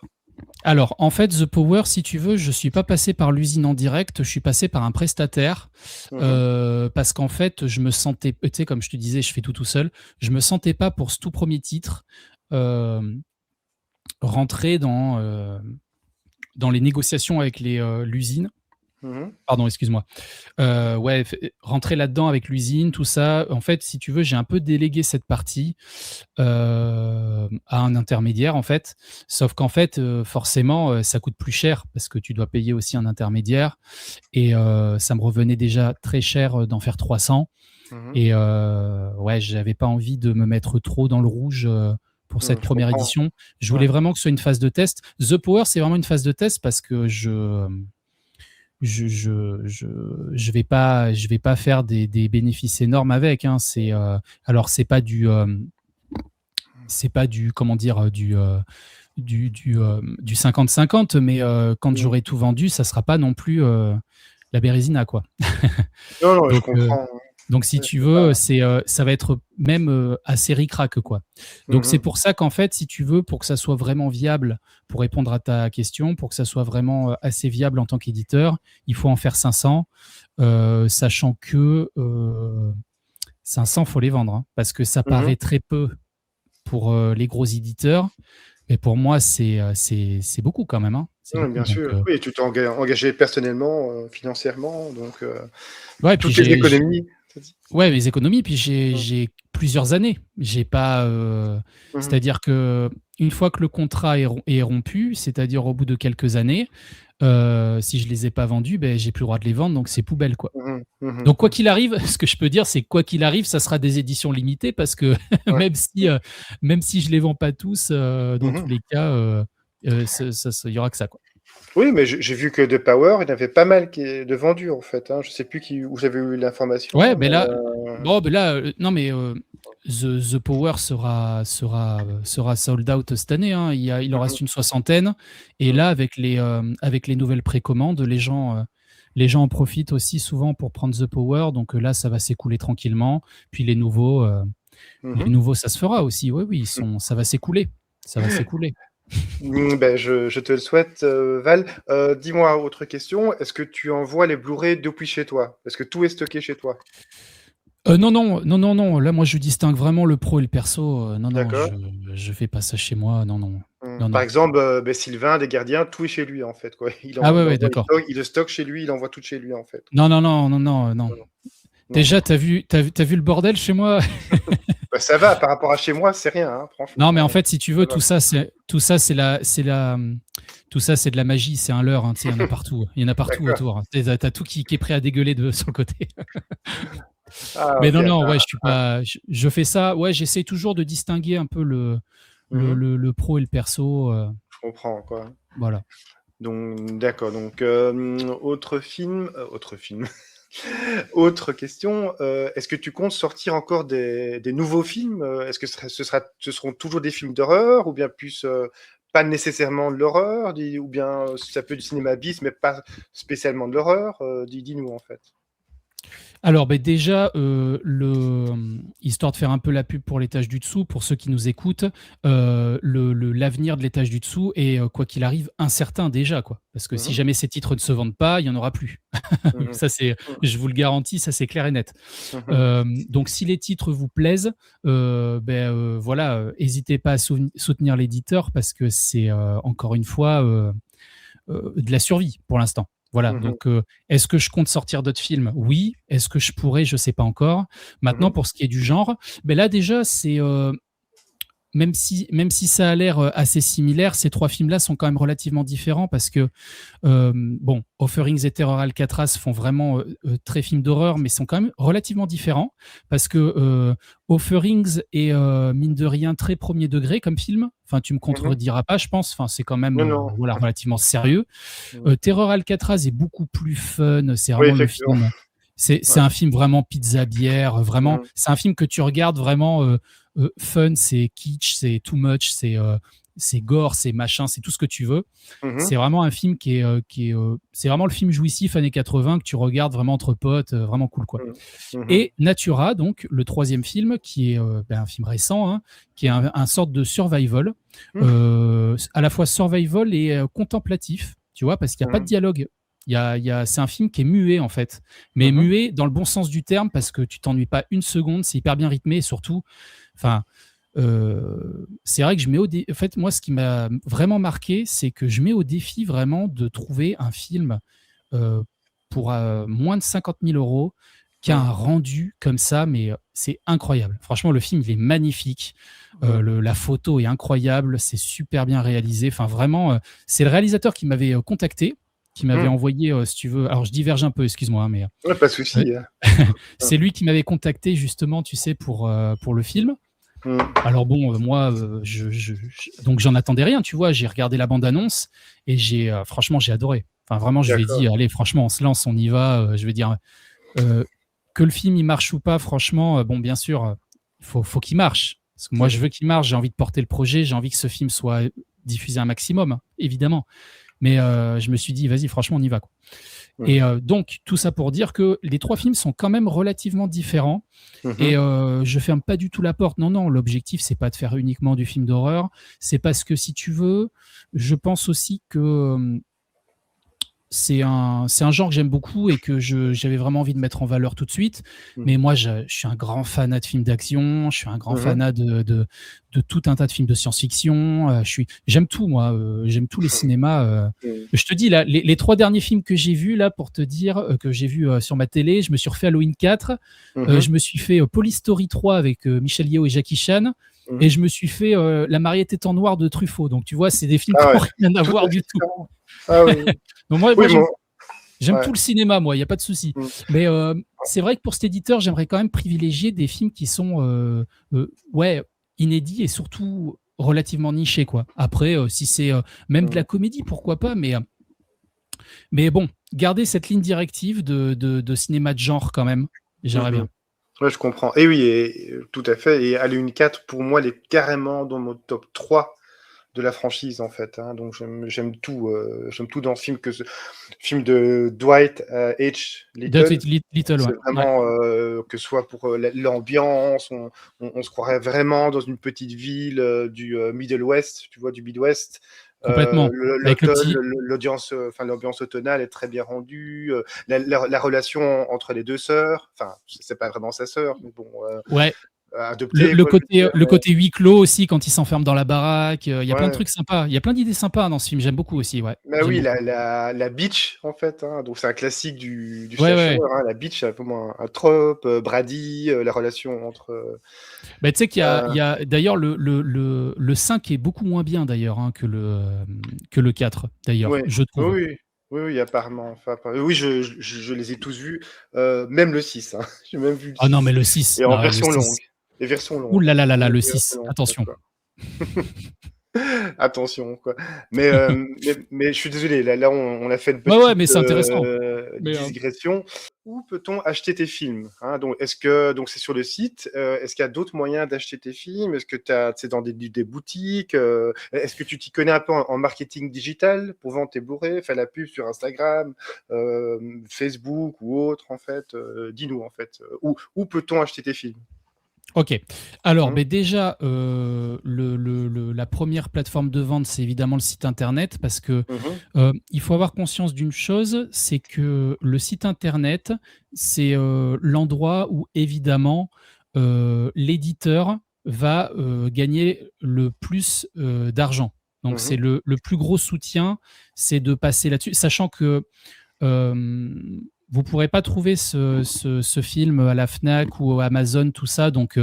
Alors, en fait, The Power, si tu veux, je suis pas passé par l'usine en direct, je suis passé par un prestataire, Mmh. parce qu'en fait, je me sentais, tu sais, comme je te disais, je fais tout seul. Je me sentais pas pour ce tout premier titre, hem, rentrer dans les négociations avec l'usine. Mmh. Pardon, excuse-moi. Ouais, rentrer là-dedans avec l'usine, tout ça. En fait, si tu veux, j'ai un peu délégué cette partie, à un intermédiaire, en fait. Sauf qu'en fait, forcément, ça coûte plus cher parce que tu dois payer aussi un intermédiaire et ça me revenait déjà très cher, d'en faire 300 Mmh. et ouais, j'avais pas envie de me mettre trop dans le rouge, pour cette Je première comprends. édition. Je Ouais. voulais vraiment que ce soit une phase de test. The Power, c'est vraiment une phase de test parce que je vais pas faire des bénéfices énormes avec, hein. Alors c'est pas du comment dire du 50-50, mais quand Mmh. j'aurai tout vendu, ça sera pas non plus la Bérésina, quoi. Non, non, je Donc, comprends. si Ouais, tu c'est pas. veux, ça va être même assez ric-rac, quoi. Donc c'est Mmh. pour ça qu'en fait, si tu veux, pour que ça soit vraiment viable, pour répondre à ta question, pour que ça soit vraiment assez viable en tant qu'éditeur, il faut en faire 500, sachant que 500, faut les vendre, hein, parce que ça Mmh. paraît très peu pour les gros éditeurs, mais pour moi, c'est beaucoup quand même, hein. C'est Ouais, beaucoup. bien Donc, sûr. Oui, et tu t'es engagé personnellement, financièrement, donc ouais, puis toutes tes économies, tu dit? ouais, les économies, puis Mmh. j'ai plusieurs années. J'ai pas, Mmh. c'est-à-dire que une fois que le contrat est rompu, c'est-à-dire au bout de quelques années, si je les ai pas vendus, ben j'ai plus le droit de les vendre, donc c'est poubelle, quoi. Mmh. Mmh. Donc quoi qu'il arrive, ce que je peux dire, c'est quoi qu'il arrive, ça sera des éditions limitées parce que Ouais. même si je les vends pas tous, dans tous Mmh. les cas, il y aura que ça, quoi. Oui, mais j'ai vu que The Power, il y en avait pas mal de vendus, en fait, hein. Je sais plus où j'avais eu Ouais, l'information, ben mais là, bon, ben là, non, mais The Power sera sold out cette année, hein. Il en mmh reste une soixantaine. Et mh. là, avec les nouvelles précommandes, les gens en profitent aussi souvent pour prendre The Power. Donc là, ça va s'écouler tranquillement. Puis Mmh. ça se fera aussi. Oui, oui, ça va s'écouler. Ça va s'écouler. Je te le souhaite, Val. Dis-moi, autre question, est-ce que tu envoies les Blu-ray depuis chez toi? Est-ce que tout est stocké chez toi? Non, non, non, non, non. Là, moi, je distingue vraiment le pro et le perso. Non, non, D'accord. je fais pas ça chez moi. Non, non, non, Par non. exemple, Sylvain des Gardiens, tout est chez lui, en fait, quoi. Ah ouais, Il ouais, envoie, d'accord. il le stocke chez lui, il envoie tout chez lui, en fait. Non, non, non, non, non, non. Non, non. Non. Déjà, t'as vu le bordel chez moi? Bah, ça va, par rapport à chez moi, c'est rien, hein, Non, mais en franchement, fait, si tu ça veux, va. tout ça, c'est de la magie, c'est un leurre, hein, tu sais, il y en a partout. Il y en a partout D'accord. autour. T'as tout qui est prêt à dégueuler sur le côté. Ah Mais OK, non, non, bah, ouais, je suis pas, je fais ça. Ouais, j'essaie toujours de distinguer un peu mmh le pro et le perso. je comprends, quoi. Voilà. Donc d'accord, donc autre film, autre question, est-ce que tu comptes sortir encore des nouveaux films? Est-ce que ce seront toujours des films d'horreur ou bien plus, pas nécessairement de l'horreur, ou bien ça peut être du cinéma bis, mais pas spécialement de l'horreur? Dis-nous, en fait. Alors, ben déjà, histoire de faire un peu la pub pour l'étage du dessous, pour ceux qui nous écoutent, l'avenir de l'étage du dessous est, quoi qu'il arrive, incertain déjà, quoi. Parce que si Mmh jamais ces titres ne se vendent pas, il y en aura plus. mh. Ça, je vous le garantis, ça c'est clair et net. Mmh mh. Donc si les titres vous plaisent, voilà, hésitez pas à soutenir l'éditeur parce que c'est, encore une fois, de la survie pour l'instant. Voilà, Mmh. donc est-ce que je compte sortir d'autres films? Oui. Est-ce que je pourrais? Je sais pas encore. Maintenant Mmh. pour ce qui est du genre, là déjà même si ça a l'air assez similaire, ces 3 films-là sont quand même relativement différents parce que, bon, Offerings et Terror Alcatraz font vraiment très films d'horreur, mais sont quand même relativement différents parce que Offerings est, mine de rien, très premier degré comme film. Enfin, tu me contrediras pas, je pense. Enfin, c'est quand même Non. voilà, relativement sérieux. Terror Alcatraz est beaucoup plus fun. C'est Oui, vraiment le effectivement. film. C'est un film vraiment pizza bière, vraiment. C'est un film que tu regardes vraiment fun, c'est kitsch, c'est too much, c'est gore, c'est machin, c'est tout ce que tu veux. C'est vraiment un film c'est vraiment le film jouissif années 80 que tu regardes vraiment entre potes, vraiment cool quoi. Et Natura, donc le 3e film, qui est un film récent, hein, qui est un sorte de survival, à la fois survival et contemplatif, tu vois, parce qu'il n'y a pas de dialogue. C'est un film qui est muet en fait, mais muet dans le bon sens du terme parce que tu t'ennuies pas une seconde, c'est hyper bien rythmé et surtout, enfin, c'est vrai que je mets en fait, moi, ce qui m'a vraiment marqué, c'est que je mets au défi vraiment de trouver un film pour moins de 50 000 € qui a un rendu comme ça, mais c'est incroyable. Franchement, le film, il est magnifique. La photo est incroyable, c'est super bien réalisé. Enfin, vraiment, c'est le réalisateur qui m'avait contacté, qui m'avait envoyé, si tu veux. Alors, je diverge un peu, excuse-moi, hein, mais Ouais, pas de souci. c'est lui qui m'avait contacté justement, tu sais, pour le film. Alors bon, moi, donc j'en attendais rien, tu vois. J'ai regardé la bande-annonce et franchement, j'ai adoré. Enfin, vraiment, je vais dire, allez, franchement, on se lance, on y va. Je vais dire que le film il marche ou pas. Franchement, bon, bien sûr, faut qu'il marche. Parce que moi, je veux qu'il marche. J'ai envie de porter le projet. J'ai envie que ce film soit diffusé un maximum, hein, évidemment. Mais je me suis dit, vas-y, franchement, on y va, quoi. Et donc, tout ça pour dire que les 3 films sont quand même relativement différents. Et je ferme pas du tout la porte. Non, l'objectif, c'est pas de faire uniquement du film d'horreur. C'est parce que, si tu veux, je pense aussi que c'est un genre que j'aime beaucoup et que j'avais vraiment envie de mettre en valeur tout de suite. Mais moi, je suis un grand fanat de films d'action, je suis un grand fanat de tout un tas de films de science-fiction. J'aime tout, moi. J'aime tous les cinémas. Je te dis, là, les 3 derniers films que j'ai vus, là, pour te dire, que j'ai vus sur ma télé, je me suis refait Halloween 4, je me suis fait Police Story 3 avec Michel Yeoh et Jackie Chan, et je me suis fait La mariée est en noir de Truffaut. Donc, tu vois, c'est des films qui n'ont rien à voir du tout. Ah oui. Donc moi j'aime tout le cinéma, moi, il n'y a pas de souci. Mais c'est vrai que pour cet éditeur, j'aimerais quand même privilégier des films qui sont inédits et surtout relativement nichés, quoi. Après, si c'est même de la comédie, pourquoi pas, mais bon, garder cette ligne directive de cinéma de genre quand même, j'aimerais bien. Ouais, je comprends. Et oui, tout à fait. Et Halloween 4, pour moi, elle est carrément dans mon top 3 de la franchise, en fait. Hein. Donc, j'aime tout. J'aime tout dans ce film, film de Dwight H. Little. C'est vraiment, que ce soit pour l'ambiance, on se croirait vraiment dans une petite ville du Middle West, tu vois, du Midwest. Complètement. L'audience, l'ambiance automnale est très bien rendue. La relation entre les 2 sœurs, enfin, c'est pas vraiment sa sœur, mais bon. Adopté, le côté huis clos aussi, quand il s'enferme dans la baraque, il y a plein de trucs sympas, il y a plein d'idées sympas dans ce film, j'aime beaucoup aussi. Bah oui, la beach en fait, hein, donc c'est un classique du slasher, hein, la beach, c'est vraiment un trope, Brady, la relation entre... tu sais qu'il y a d'ailleurs le 5 est beaucoup moins bien d'ailleurs, hein, que le 4 d'ailleurs, je trouve. Oui, apparemment. Oui, je les ai tous vus, même le 6. Hein. J'ai même vu le 6. Ah non, mais le 6. Et en version longue. Les versions longues. Ouh là là là là, le 6, attention. Attention, quoi. Mais je suis désolé, là on a fait une petite mais c'est intéressant. digression. Où peut-on acheter tes films, hein? Donc, c'est sur le site, est-ce qu'il y a d'autres moyens d'acheter tes films? Est-ce que c'est dans des boutiques? Est-ce que tu t'y connais un peu en marketing digital pour vendre tes Blu-ray, faire la pub sur Instagram, Facebook ou autre, en fait? Dis-nous, en fait, où peut-on acheter tes films? Ok. Alors, déjà, la première plateforme de vente, c'est évidemment le site internet, parce que il faut avoir conscience d'une chose, c'est que le site internet, c'est l'endroit où, évidemment, l'éditeur va gagner le plus d'argent. Donc, c'est le plus gros soutien, c'est de passer là-dessus, sachant que vous ne pourrez pas trouver ce film à la Fnac ou à Amazon, tout ça. Donc,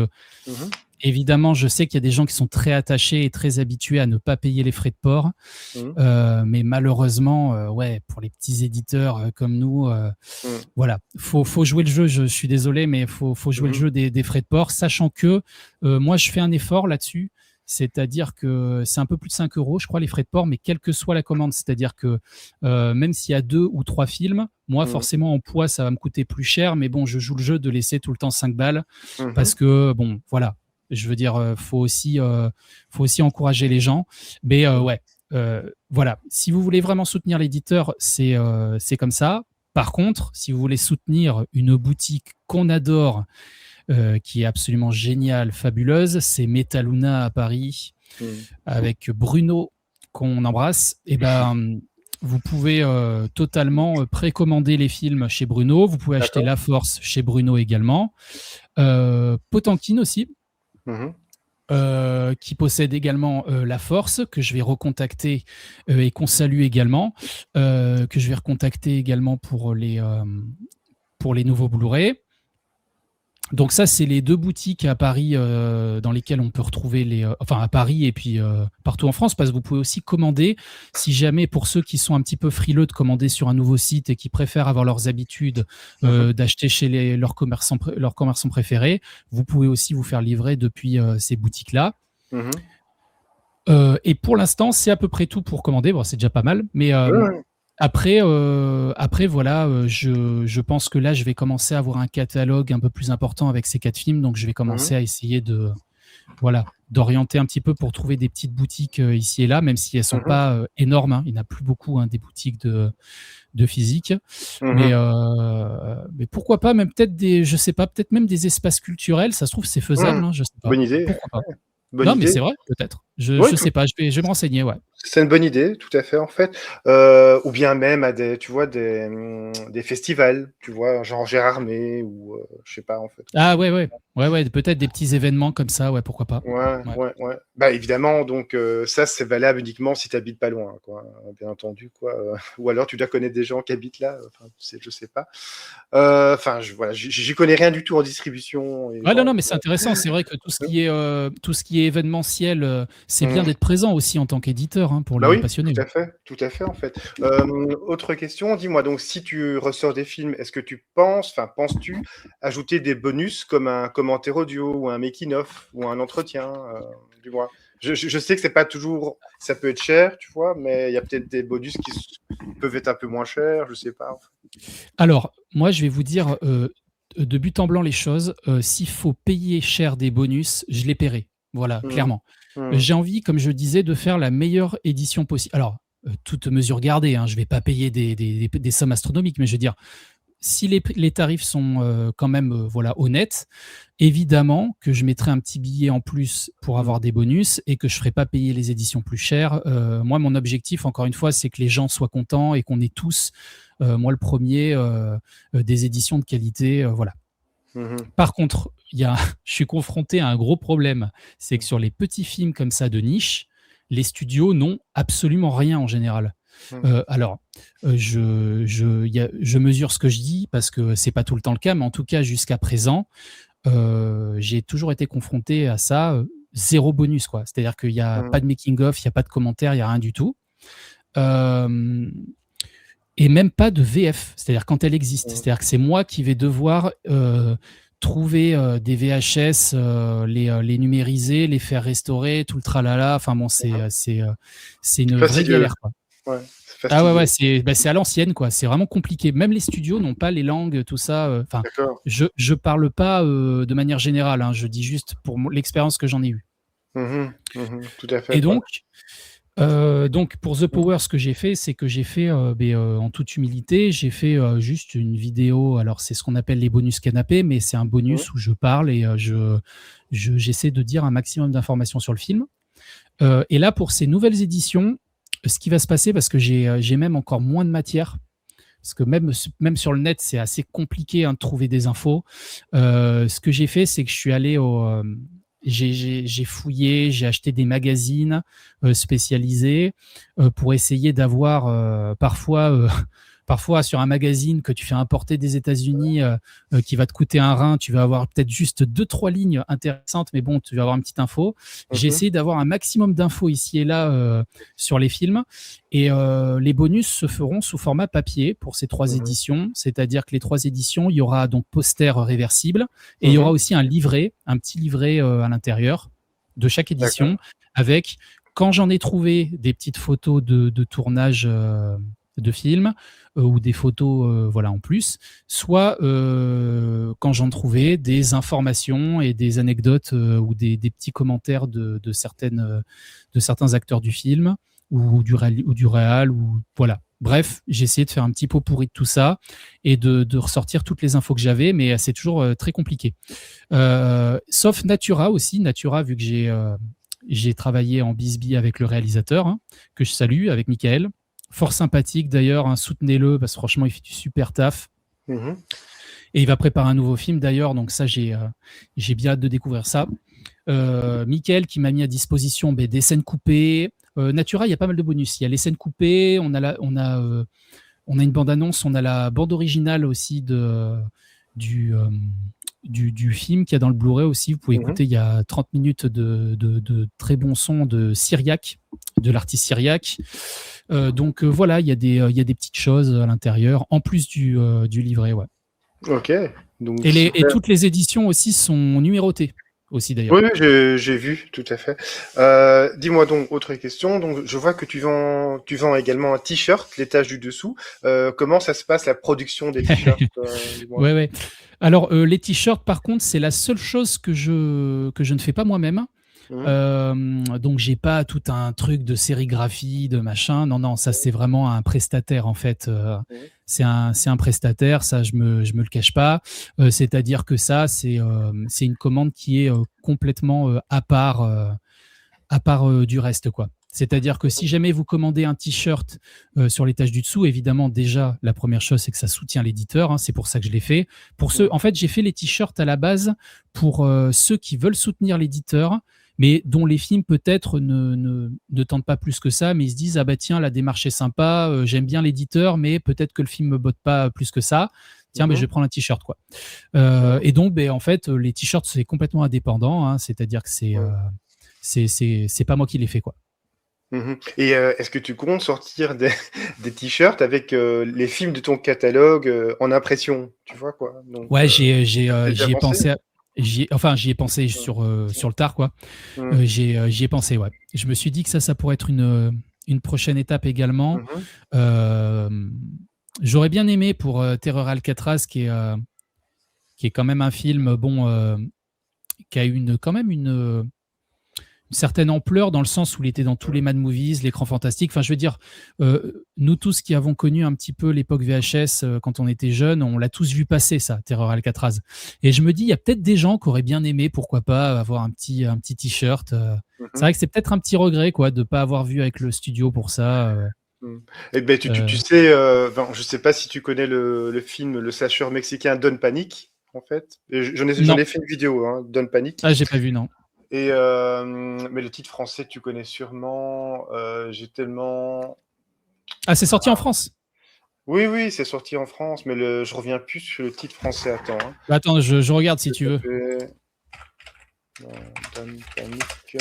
évidemment, je sais qu'il y a des gens qui sont très attachés et très habitués à ne pas payer les frais de port. Mais malheureusement, ouais, pour les petits éditeurs comme nous, voilà, faut jouer le jeu. Je suis désolé, mais faut jouer le jeu des frais de port, sachant que moi, je fais un effort là-dessus. C'est-à-dire que c'est un peu plus de 5 €, je crois, les frais de port, mais quelle que soit la commande. C'est-à-dire que même s'il y a 2 ou 3 films, moi, forcément, en poids, ça va me coûter plus cher. Mais bon, je joue le jeu de laisser tout le temps 5 balles parce que, bon, voilà. Je veux dire, faut aussi encourager les gens. Mais ouais, voilà. Si vous voulez vraiment soutenir l'éditeur, c'est comme ça. Par contre, si vous voulez soutenir une boutique qu'on adore, qui est absolument géniale, fabuleuse, c'est Metaluna à Paris, avec Bruno, qu'on embrasse. Et ben, vous pouvez totalement précommander les films chez Bruno. Vous pouvez acheter La Force chez Bruno également. Potankin aussi. Qui possède également La Force, que je vais recontacter et qu'on salue également, que je vais recontacter également pour les nouveaux Blu-ray. Donc ça, c'est les 2 boutiques à Paris dans lesquelles on peut retrouver enfin à Paris et puis partout en France, parce que vous pouvez aussi commander, si jamais, pour ceux qui sont un petit peu frileux de commander sur un nouveau site et qui préfèrent avoir leurs habitudes d'acheter chez leurs commerçants préférés, vous pouvez aussi vous faire livrer depuis ces boutiques-là. Et pour l'instant, c'est à peu près tout pour commander. Bon, c'est déjà pas mal, mais après, voilà, je pense que là, je vais commencer à avoir un catalogue un peu plus important avec ces 4 films, donc je vais commencer à essayer d'orienter un petit peu pour trouver des petites boutiques ici et là, même si elles sont pas énormes. Il n'y en a plus beaucoup, des boutiques de physique. Mais pourquoi pas, même peut-être je sais pas, peut-être même des espaces culturels. Ça se trouve, c'est faisable. Je sais pas. Bonne idée. Pourquoi pas. Bonne non, idée. mais c'est vrai, peut-être. Je sais pas, je vais me renseigner, ouais. C'est une bonne idée, tout à fait, en fait. Ou bien même à des festivals, tu vois, genre Gérardmer ou je sais pas, en fait. Ah ouais, peut-être des petits événements comme ça, ouais, pourquoi pas. Ouais. Bah évidemment, donc ça, c'est valable uniquement si tu habites pas loin, quoi, bien entendu, quoi. Ou alors tu dois connaître des gens qui habitent là, enfin, je sais pas. Enfin, voilà, j'y connais rien du tout en distribution. Non, mais c'est intéressant. C'est vrai que tout ce qui est événementiel, c'est bien d'être présent aussi en tant qu'éditeur, pour les passionnés. Tout à fait, en fait. Autre question, dis-moi, donc si tu ressors des films, est-ce que penses-tu ajouter des bonus comme un commentaire audio ou un making-of ou un entretien, du moins? Je sais que c'est pas toujours, ça peut être cher, tu vois, mais il y a peut-être des bonus qui peuvent être un peu moins chers, je sais pas. Alors, moi, je vais vous dire de but en blanc les choses. S'il faut payer cher des bonus, je les paierai. Voilà, clairement. J'ai envie, comme je disais, de faire la meilleure édition possible. Alors, toute mesure gardée, je ne vais pas payer des sommes astronomiques, mais je veux dire, si les tarifs sont quand même honnêtes, évidemment que je mettrai un petit billet en plus pour avoir des bonus et que je ne ferai pas payer les éditions plus chères. Moi, mon objectif, encore une fois, c'est que les gens soient contents et qu'on ait tous, moi le premier, des éditions de qualité. Voilà. Par contre, je suis confronté à un gros problème, c'est que sur les petits films comme ça de niche, les studios n'ont absolument rien en général. Alors, je mesure ce que je dis parce que c'est pas tout le temps le cas, mais en tout cas jusqu'à présent, j'ai toujours été confronté à ça, 0 bonus, quoi. C'est-à-dire qu'il n'y a pas de making-of, il n'y a pas de commentaires, il n'y a rien du tout. Et même pas de VF, c'est-à-dire quand elle existe. C'est-à-dire que c'est moi qui vais devoir trouver des VHS, les numériser, les faire restaurer, tout le tralala. Enfin bon, c'est une vraie galère, quoi. C'est à l'ancienne, quoi. C'est vraiment compliqué. Même les studios n'ont pas les langues, tout ça. Enfin, je parle pas de manière générale. Je dis juste pour l'expérience que j'en ai eue. Tout à fait. Et donc pour The Power, ce que j'ai fait, c'est que j'ai fait, en toute humilité, j'ai fait juste une vidéo. Alors c'est ce qu'on appelle les bonus canapés, mais c'est un bonus où je parle et j'essaie de dire un maximum d'informations sur le film. Et là, pour ces nouvelles éditions, ce qui va se passer, parce que j'ai même encore moins de matière, parce que même sur le net, c'est assez compliqué de trouver des infos. Ce que j'ai fait, c'est que je suis allé j'ai fouillé, j'ai acheté des magazines spécialisés pour essayer d'avoir parfois parfois sur un magazine que tu fais importer des États-Unis qui va te coûter un rein, tu vas avoir peut-être juste 2-3 lignes intéressantes, mais bon, tu vas avoir une petite info. J'ai essayé d'avoir un maximum d'infos ici et là sur les films, et les bonus se feront sous format papier pour ces 3 éditions, c'est-à-dire que les 3 éditions, il y aura donc poster réversible, et il y aura aussi un petit livret à l'intérieur de chaque édition, avec, quand j'en ai trouvé, des petites photos de tournage de films ou des photos voilà, en plus, soit quand j'en trouvais, des informations et des anecdotes ou des petits commentaires de certains acteurs du film ou du réal, ou voilà. Bref, j'ai essayé de faire un petit pot pourri de tout ça et de ressortir toutes les infos que j'avais, mais c'est toujours très compliqué. Sauf Natura aussi. Natura, vu que j'ai travaillé en bisbille avec le réalisateur, hein, que je salue, avec Michael. Fort sympathique d'ailleurs, hein, soutenez-le, parce que franchement, il fait du super taf. Et il va préparer un nouveau film d'ailleurs, donc ça, j'ai bien hâte de découvrir ça. Michael qui m'a mis à disposition des scènes coupées. Natura, il y a pas mal de bonus. Il y a les scènes coupées, on a une bande-annonce, on a la bande originale aussi du film qu'il y a dans le Blu-ray aussi. Vous pouvez écouter, il y a 30 minutes de très bons sons de Syriac, de l'artiste Syriac. Donc voilà, il y a des petites choses à l'intérieur, en plus du livret. Ouais. Ok. Donc, et toutes les éditions aussi sont numérotées. Aussi d'ailleurs. Oui, j'ai vu, tout à fait. Dis-moi donc, autre question. Donc, je vois que tu vends également un t-shirt, l'étage du dessous. Comment ça se passe, la production des t-shirts Ouais. Alors, les t-shirts, par contre, c'est la seule chose que je ne fais pas moi-même. Donc, j'ai pas tout un truc de sérigraphie, de machin. Non, ça, c'est vraiment un prestataire, en fait. C'est un prestataire, ça, je me le cache pas. C'est-à-dire que ça, c'est une commande qui est complètement à part du reste, quoi. C'est-à-dire que si jamais vous commandez un t-shirt sur l'étage du dessous, évidemment, déjà, la première chose, c'est que ça soutient l'éditeur. Hein, c'est pour ça que je l'ai fait. En fait, j'ai fait les t-shirts à la base pour ceux qui veulent soutenir l'éditeur, mais dont les films peut-être ne tentent pas plus que ça, mais ils se disent, ah bah tiens, la démarche est sympa, j'aime bien l'éditeur, mais peut-être que le film me botte pas plus que ça. Tiens, mais je vais prendre un t-shirt, quoi. Et donc, en fait, les t-shirts, c'est complètement indépendant, hein, c'est-à-dire que c'est pas moi qui les fais, quoi. Et est-ce que tu comptes sortir des t-shirts avec les films de ton catalogue en impression, tu vois quoi? Donc, ouais, j'y ai pensé. J'y ai pensé sur le tard, quoi. J'y ai pensé, ouais. Je me suis dit que ça pourrait être une prochaine étape également. J'aurais bien aimé pour Terreur Alcatraz, qui est quand même un film, qui a quand même une certaine ampleur, dans le sens où il était dans tous les Mad Movies, l'écran fantastique. Enfin, je veux dire, nous tous qui avons connu un petit peu l'époque VHS quand on était jeunes, on l'a tous vu passer, ça, Terreur Alcatraz. Et je me dis, il y a peut-être des gens qui auraient bien aimé, pourquoi pas, avoir un petit t-shirt. C'est vrai que c'est peut-être un petit regret, quoi, de ne pas avoir vu avec le studio pour ça. Eh ben, tu sais, je sais pas si tu connais le film, le slasher mexicain Don't Panic, en fait. J'en ai fait une vidéo, hein, Don't Panic. Ah, j'ai pas vu, non. Et mais le titre français, tu connais sûrement. J'ai tellement. Ah, c'est sorti en France? Oui, c'est sorti en France, mais je reviens plus sur le titre français. Attends. Hein. Attends, je regarde si tu veux. Don't Panic.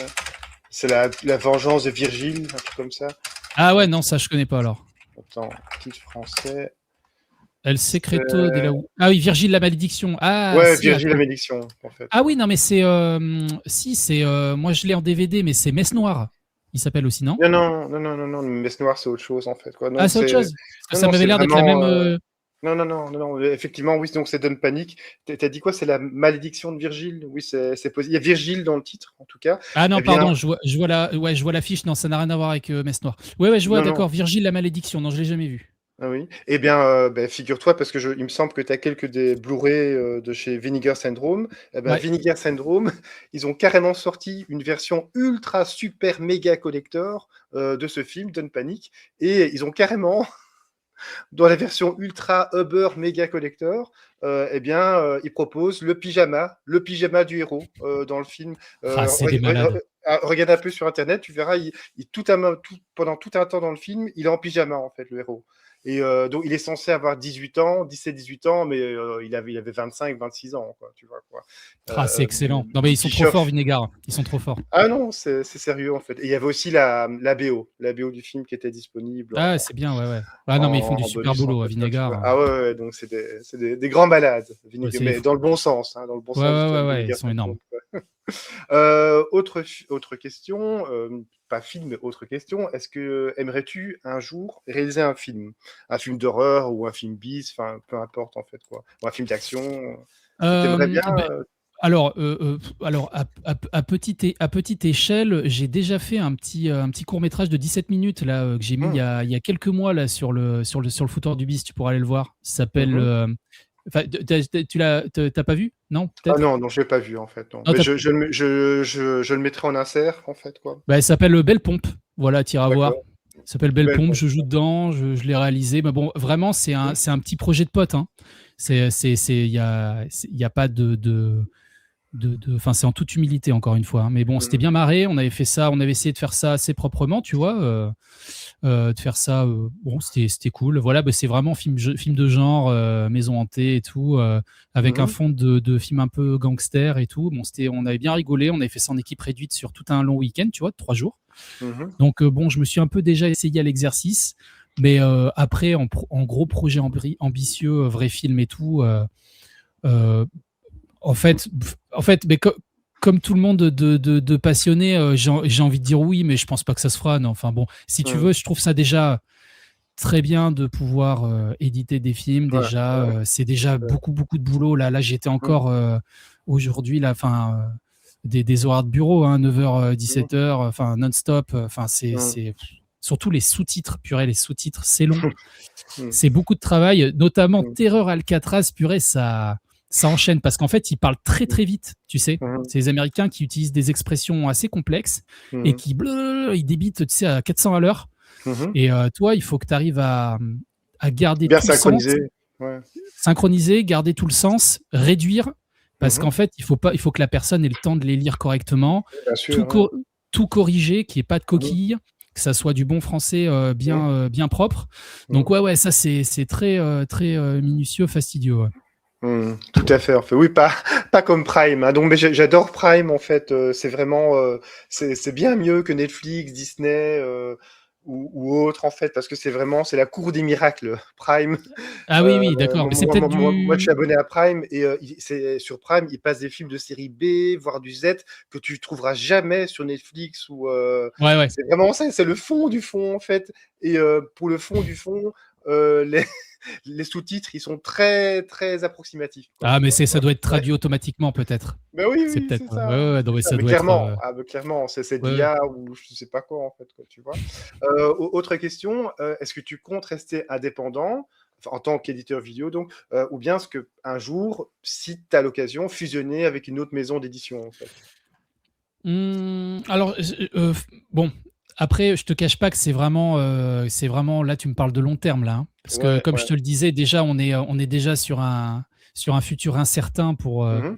C'est la vengeance de Virgile, un truc comme ça. Ah ouais, non, ça je connais pas alors. Attends, titre français. El Secreto de la... Ah oui, Virgile la malédiction. Ah, ouais, si, Virgile la malédiction, en fait. Ah oui, non, mais c'est... moi, je l'ai en DVD, mais c'est Messe Noire. Il s'appelle aussi, non? Non. Messe Noire, c'est autre chose, en fait. Quoi. Non, c'est autre chose? Parce que ça m'avait l'air d'être la même... Non. Effectivement, oui, donc c'est Don't Panic. T'as dit quoi? C'est la malédiction de Virgile? Oui, c'est possible. Il y a Virgile dans le titre, en tout cas. Ah non, pardon, je vois l'affiche. Non, ça n'a rien à voir avec Messe Noire. Ouais, je vois, d'accord. Virgile la malédiction. Non, je l'ai jamais vu. Ah oui. Eh bien, figure-toi, parce que il me semble que tu as quelques des Blu-ray de chez Vinegar Syndrome. Vinegar Syndrome, ils ont carrément sorti une version ultra super méga collector de ce film, Don't Panic, et ils ont carrément, dans la version ultra uber méga collector, ils proposent le pyjama du héros dans le film. C'est des malades. Regarde un peu sur Internet, tu verras, pendant tout un temps dans le film, il est en pyjama, en fait, le héros. Et donc, il est censé avoir 18 ans, 17-18 ans, mais il avait 25-26 ans, quoi, tu vois, quoi. Ah, c'est excellent. Non, mais ils sont trop Bischoff. forts, Vinegar. Ils sont trop forts. Ah non, c'est sérieux, en fait. Et il y avait aussi la BO du film qui était disponible Ah, en, c'est bien, ouais, ouais. Ah non, mais ils font du en super bonus, en boulot à fait, quoi, tu vois. Vinegar. Ah ouais, ouais, donc c'est des grands malades, Ouais, mais dans le bon sens, hein, dans le bon ouais, sens du ouais, ouais, terme, ouais, ils Vinegar sont énormes. Syndrome, quoi. Autre question, pas film, mais autre question. Est-ce que aimerais-tu un jour réaliser un film? Un film d'horreur ou un film bis, enfin, peu importe, en fait, quoi. Ou un film d'action. T'aimerais bien Ben, alors à petite échelle, j'ai déjà fait un petit court métrage de 17 minutes là, que j'ai mis il y a quelques mois là sur le foutoir du bis, tu pourras aller le voir. Ça s'appelle, mhm. enfin, tu l'as pas vu? Non, Ah peut-être? non, non, je l'ai pas vu, en fait, non. Non, Mais tu je le mettrai en insert, en fait, quoi. bah, elle s'appelle, Belle Pompe. Voilà, tu iras voir. D'accord. Ça s'appelle Belle Belle Pompe, pompe. je joue dedans, je l'ai réalisé. Mais bon, vraiment, Mhm. c'est un petit projet de pote, hein. Il y a pas enfin, c'est en toute humilité, encore une fois, hein. Mais bon, c'était Mhm. bien marré. On avait fait ça, on avait essayé de faire ça assez proprement, tu vois. De faire ça, bon, c'était cool. Voilà, bah, c'est vraiment film de genre, maison hantée et tout, avec un Mhm. fond de film un peu gangster et tout. Bon, on avait bien rigolé. On avait fait ça en équipe réduite sur tout un long week-end, tu vois, de 3 jours. Mhm. Donc, bon, je me suis un peu déjà essayé à l'exercice. Mais après, en gros projet ambitieux, vrai film et tout, euh, en fait, mais comme tout le monde de passionné, j'ai envie de dire oui, mais je pense pas que ça se fera. Non, enfin bon, si tu Mhm. veux, je trouve ça déjà très bien de pouvoir éditer des films. Ouais, Déjà, ouais, c'est déjà ouais. beaucoup, beaucoup de boulot. Là, j'étais Mhm. encore aujourd'hui, là, enfin, des horaires de bureau, hein, 9h, Mhm. 17h, enfin, non-stop. Enfin, Mhm. surtout les sous-titres, purée, les sous-titres, c'est long. Mhm. C'est beaucoup de travail, notamment Mhm. Terreur Alcatraz, purée, ça enchaîne parce qu'en fait, ils parlent très très vite, tu sais. Mhm. C'est les Américains qui utilisent des expressions assez complexes et Mhm. qui ils débitent, tu sais, à 400 à l'heure. Mhm. Et toi, il faut que tu arrives à garder Bien tout le sens, synchronisé. Ouais. synchroniser, garder tout le sens, réduire, parce Mhm. qu'en fait, il faut que la personne ait le temps de les lire correctement, Bien tout, sûr, ouais. tout corriger, qu'il n'y ait pas de Mhm. coquilles, que ça soit du bon français Mhm. bien propre. Donc Mhm. ouais, ouais, ça c'est très, très minutieux, fastidieux. Ouais. Tout à fait. En fait, oui, pas comme Prime, hein. Donc, mais j'adore Prime, en fait. C'est vraiment, c'est bien mieux que Netflix, Disney ou autre, en fait, parce que c'est la cour des miracles. Prime. Ah oui, oui, d'accord. Mais c'est peut-être Moi, je suis du... abonné à Prime et sur Prime, ils passent des films de série B, voire du Z, que tu trouveras jamais sur Netflix ou. Ouais, ouais. C'est vraiment ça, c'est le fond du fond, en fait. Et pour le fond du fond, les, les sous-titres, ils sont très, très approximatifs, quoi, Ah, tu mais vois. ça Ouais. doit être Ouais. traduit automatiquement, peut-être. Ben oui, C'est oui, peut-être... c'est Ouais, ça. ouais, non, C'est mais ça. ça Mais doit être... clairement, ah, ben clairement, c'est de ouais, ouais. l'IA ou je sais pas quoi, en fait, quoi, tu vois. Autre question, est-ce que tu comptes rester indépendant, enfin, en tant qu'éditeur vidéo, donc, ou bien est-ce que un jour, si tu as l'occasion, fusionner avec une autre maison d'édition, en fait? Alors, bon, après, je te cache pas que c'est vraiment, là, tu me parles de long terme, là, hein. Parce que, Ouais, comme je ouais. te le disais, déjà, on est déjà sur un futur incertain Mmh.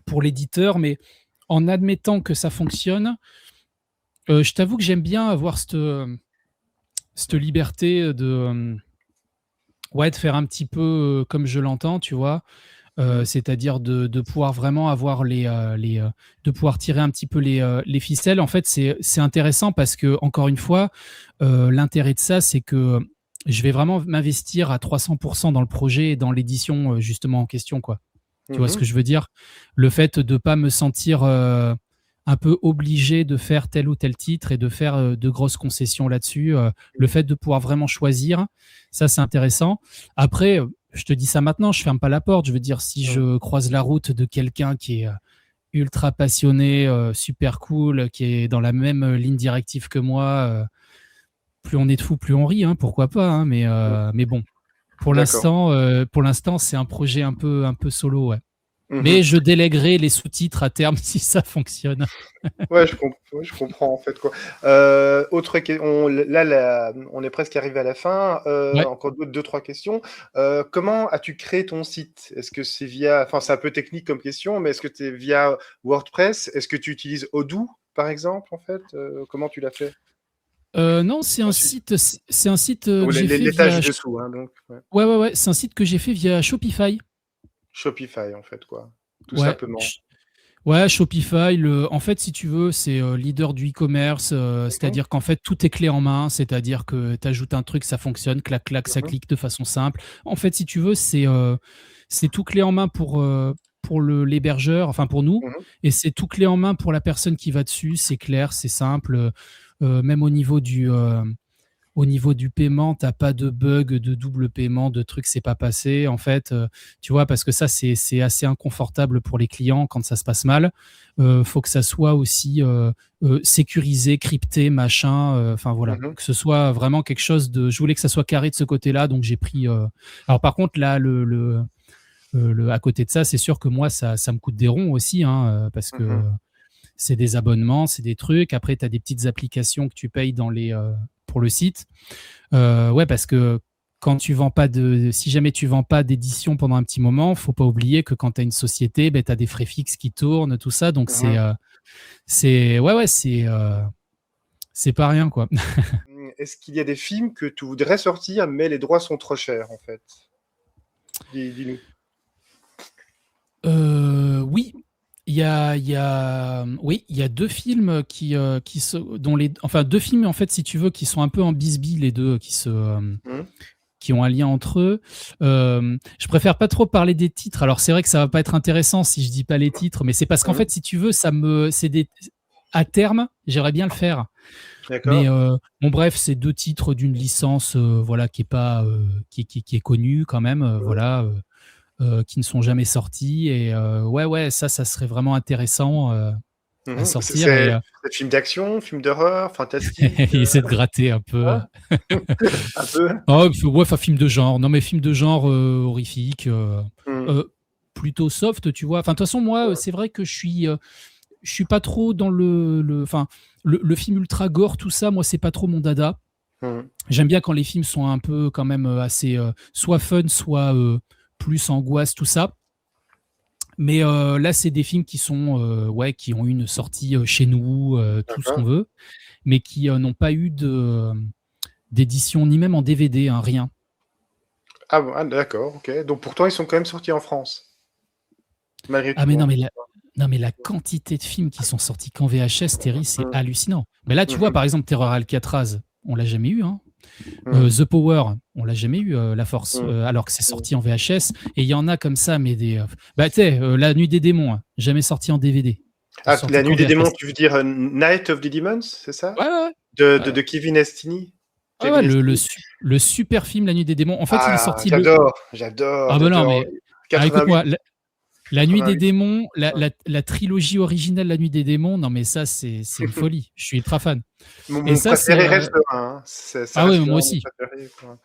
pour l'éditeur, mais en admettant que ça fonctionne, je t'avoue que j'aime bien avoir cette liberté ouais, de faire un petit peu comme je l'entends, tu vois. Mmh. C'est-à-dire de pouvoir vraiment avoir de pouvoir tirer un petit peu les ficelles. En fait, c'est intéressant parce que, encore une fois, l'intérêt de ça, c'est que je vais vraiment m'investir à 300% dans le projet et dans l'édition, justement en question, quoi. Tu vois ce Mmh. que je veux dire? Le fait de pas me sentir, un peu obligé de faire tel ou tel titre et de faire, de grosses concessions là-dessus, le fait de pouvoir vraiment choisir, ça, c'est intéressant. Après, je te dis ça maintenant, je ferme pas la porte. Je veux dire, si Mmh. je croise la route de quelqu'un qui est, ultra passionné, super cool, qui est dans la même, ligne directive que moi, plus on est de fous, plus on rit, hein, pourquoi pas, hein, Mmh. mais bon, D'accord. pour l'instant, c'est un projet un peu solo, ouais. Mmh. Mais je délèguerai les sous-titres à terme si ça fonctionne. Ouais, ouais, je comprends, en fait, quoi. Autre ques on là, on est presque arrivé à la fin, Ouais. encore 2-3 questions. Comment as-tu créé ton site? Est-ce que c'est via, enfin, c'est un peu technique comme question, mais est-ce que c'est via WordPress? Est-ce que tu utilises Odoo, par exemple, en fait? Comment tu l'as fait? Non, c'est un Ensuite, site, c'est un site ou que j'ai fait l'étage via. du dessous, hein, donc ouais. Ouais, ouais, ouais, c'est un site que j'ai fait via Shopify. Shopify, en fait, quoi, tout Ouais, simplement. ouais, Shopify, en fait, si tu veux, c'est leader du e-commerce, Mhm, c'est-à-dire qu'en fait, tout est clé en main, c'est-à-dire que tu ajoutes un truc, ça fonctionne, clac, clac, ça mhm, clique de façon simple. En fait, si tu veux, c'est tout clé en main pour l'hébergeur, enfin pour nous, mhm, et c'est tout clé en main pour la personne qui va dessus, c'est clair, c'est simple, même au niveau du paiement, t'as pas de bug, de double paiement, de trucs c'est pas passé. En fait, tu vois, parce que ça, c'est assez inconfortable pour les clients quand ça se passe mal. Faut que ça soit aussi sécurisé, crypté, machin. Enfin voilà, mhm, que ce soit vraiment quelque chose de. Je voulais que ça soit carré de ce côté-là, donc j'ai pris. Alors par contre, là, à côté de ça, c'est sûr que moi, ça me coûte des ronds aussi, hein, parce que mhm. c'est des abonnements, c'est des trucs. Après, tu as des petites applications que tu payes pour le site. Ouais, parce que quand tu vends pas si jamais tu vends pas d'édition pendant un petit moment, faut pas oublier que quand tu as une société, ben, tu as des frais fixes qui tournent, tout ça. Donc Mhm. ouais, ouais, c'est pas rien, quoi. Est-ce qu'il y a des films que tu voudrais sortir, mais les droits sont trop chers, en fait? Dis-nous. Oui, oui, il y a deux films enfin deux films en fait, si tu veux, qui sont un peu en bisbille les deux, Mhm, qui ont un lien entre eux. Je préfère pas trop parler des titres. Alors c'est vrai que ça va pas être intéressant si je dis pas les titres, mais c'est parce qu'en mhm. fait, si tu veux, à terme, j'aimerais bien le faire. Mais D'accord. bon, bref, c'est deux titres d'une licence, voilà, qui est pas, qui est connue quand même, Mhm, voilà, qui ne sont jamais sortis. Et ouais, ouais, ça serait vraiment intéressant à mhm. sortir. Et C'est film d'action, film d'horreur, fantastique, essayer de gratter un peu. hein? Un peu? Oh, ouais, enfin, film de genre. Non, mais film de genre horrifique, Mhm. euh, plutôt soft, tu vois. Enfin, de toute façon, moi, Ouais. c'est vrai que je suis pas trop dans enfin, le film ultra gore, tout ça. Moi, c'est pas trop mon dada. Mhm. J'aime bien quand les films sont un peu quand même assez soit fun, soit plus angoisse, tout ça. Mais là, c'est des films qui sont, ouais, qui ont eu une sortie chez nous, tout ce qu'on D'accord. veut, mais qui n'ont pas eu d'édition, ni même en DVD, hein, rien. Ah bon, ah, d'accord, ok. Donc pourtant, ils sont quand même sortis en France, malgré Ah tout, mais non, hein. mais la quantité de films qui sont sortis qu'en VHS, Terry, c'est Mhm, hallucinant. Mais là, tu vois, mhm, par exemple, Terreur Alcatraz, on l'a jamais eu, hein. mhm, The Power, on l'a jamais eu, La Force, mhm, alors que c'est mhm. sorti en VHS. Et il y en a comme ça, mais bah, tu sais, La Nuit des démons, hein, jamais sorti en DVD. Ah, Sorti La qu'en Nuit des démons, VHS. tu veux dire Night of the Demons, c'est ça? Ouais, ouais, ouais. De Ouais, Kevin Estini? ouais, ouais, Kevin Estini? le super film La Nuit des démons. En fait, il est Ah, sorti le. j'adore, j'adore, Ah ben non, j'adore. mais. Ah, 88, écoute-moi, La Nuit des 88. démons, la, Ouais. la, la trilogie originale La Nuit des démons, non mais ça, c'est une folie. Je suis ultra fan. Mon, Et mon ça, c'est. préféré reste le 1, hein. Ça Ah ouais, reste moi vraiment mon aussi. préféré, quoi.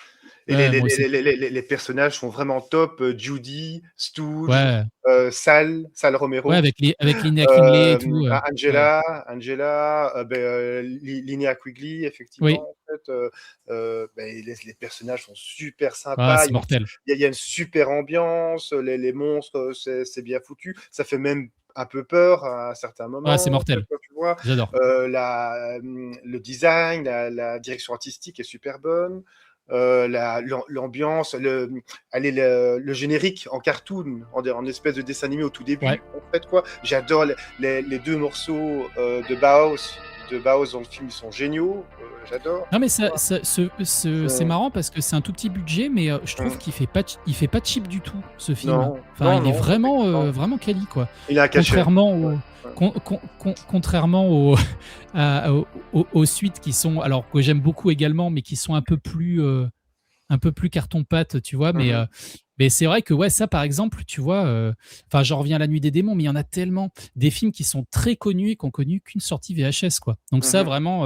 Et Ouais, moi aussi. les personnages sont vraiment top. Judy, Stooge, Ouais, Sal ouais, Romero, avec Linnea Quigley et tout. Ouais. Angela, Linnea Quigley, effectivement, Oui, en fait. Ben, les personnages sont super ah, sympas. c'est mortel. Il y a une super ambiance. Les monstres, c'est bien foutu. Ça fait même un peu peur à certains Ah, c'est moments, en fait, mortel. quand tu vois. J'adore. Le design, la direction artistique est super bonne. L'ambiance, allez, le générique en cartoon, en espèce de dessin animé au tout Ouais. début, en fait, quoi. J'adore les deux morceaux de Bauhaus. Dans le film, ils sont géniaux. J'adore. Non mais Quoi. c'est C'est- marrant parce que c'est un tout petit budget, mais je trouve Hum. qu'il fait pas cheap du tout ce film. Non, Enfin, non, il est non, vraiment effectivement. vraiment quali, quoi. Il a un cachet. Contrairement Ouais, au ouais. contrairement aux suites qui sont, alors que j'aime beaucoup également, mais qui sont un peu plus carton-pâte, tu vois. Mais, Mhm, mais c'est vrai que ouais, ça par exemple, tu vois, enfin, j'en reviens à La Nuit des démons, mais il y en a tellement des films qui sont très connus et qui ont connu qu'une sortie VHS, quoi. Donc ça, mhm. vraiment,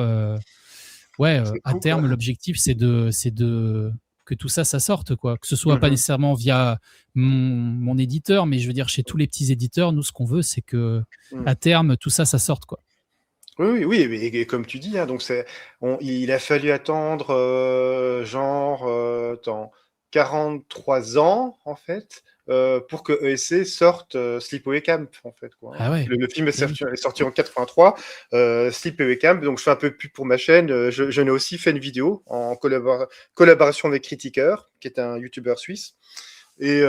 ouais, C'est à cool, quoi. terme, l'objectif, c'est de que tout ça, ça sorte, quoi. Que ce soit pas Mhm, nécessairement via mon éditeur, mais je veux dire, chez tous les petits éditeurs, nous, ce qu'on veut, c'est que mhm. à terme, tout ça, ça sorte, quoi. Oui, oui, oui, et comme tu dis, hein, donc il a fallu attendre genre 43 ans en fait pour que ESC sorte Sleepaway Camp, en fait, quoi, hein. Ah ouais. Le film Eh oui. est sorti en 83, Sleepaway Camp, donc je fais un peu de pub pour ma chaîne. Je n'ai aussi fait une vidéo en collaboration avec Critiqueur, qui est un youtubeur suisse. Et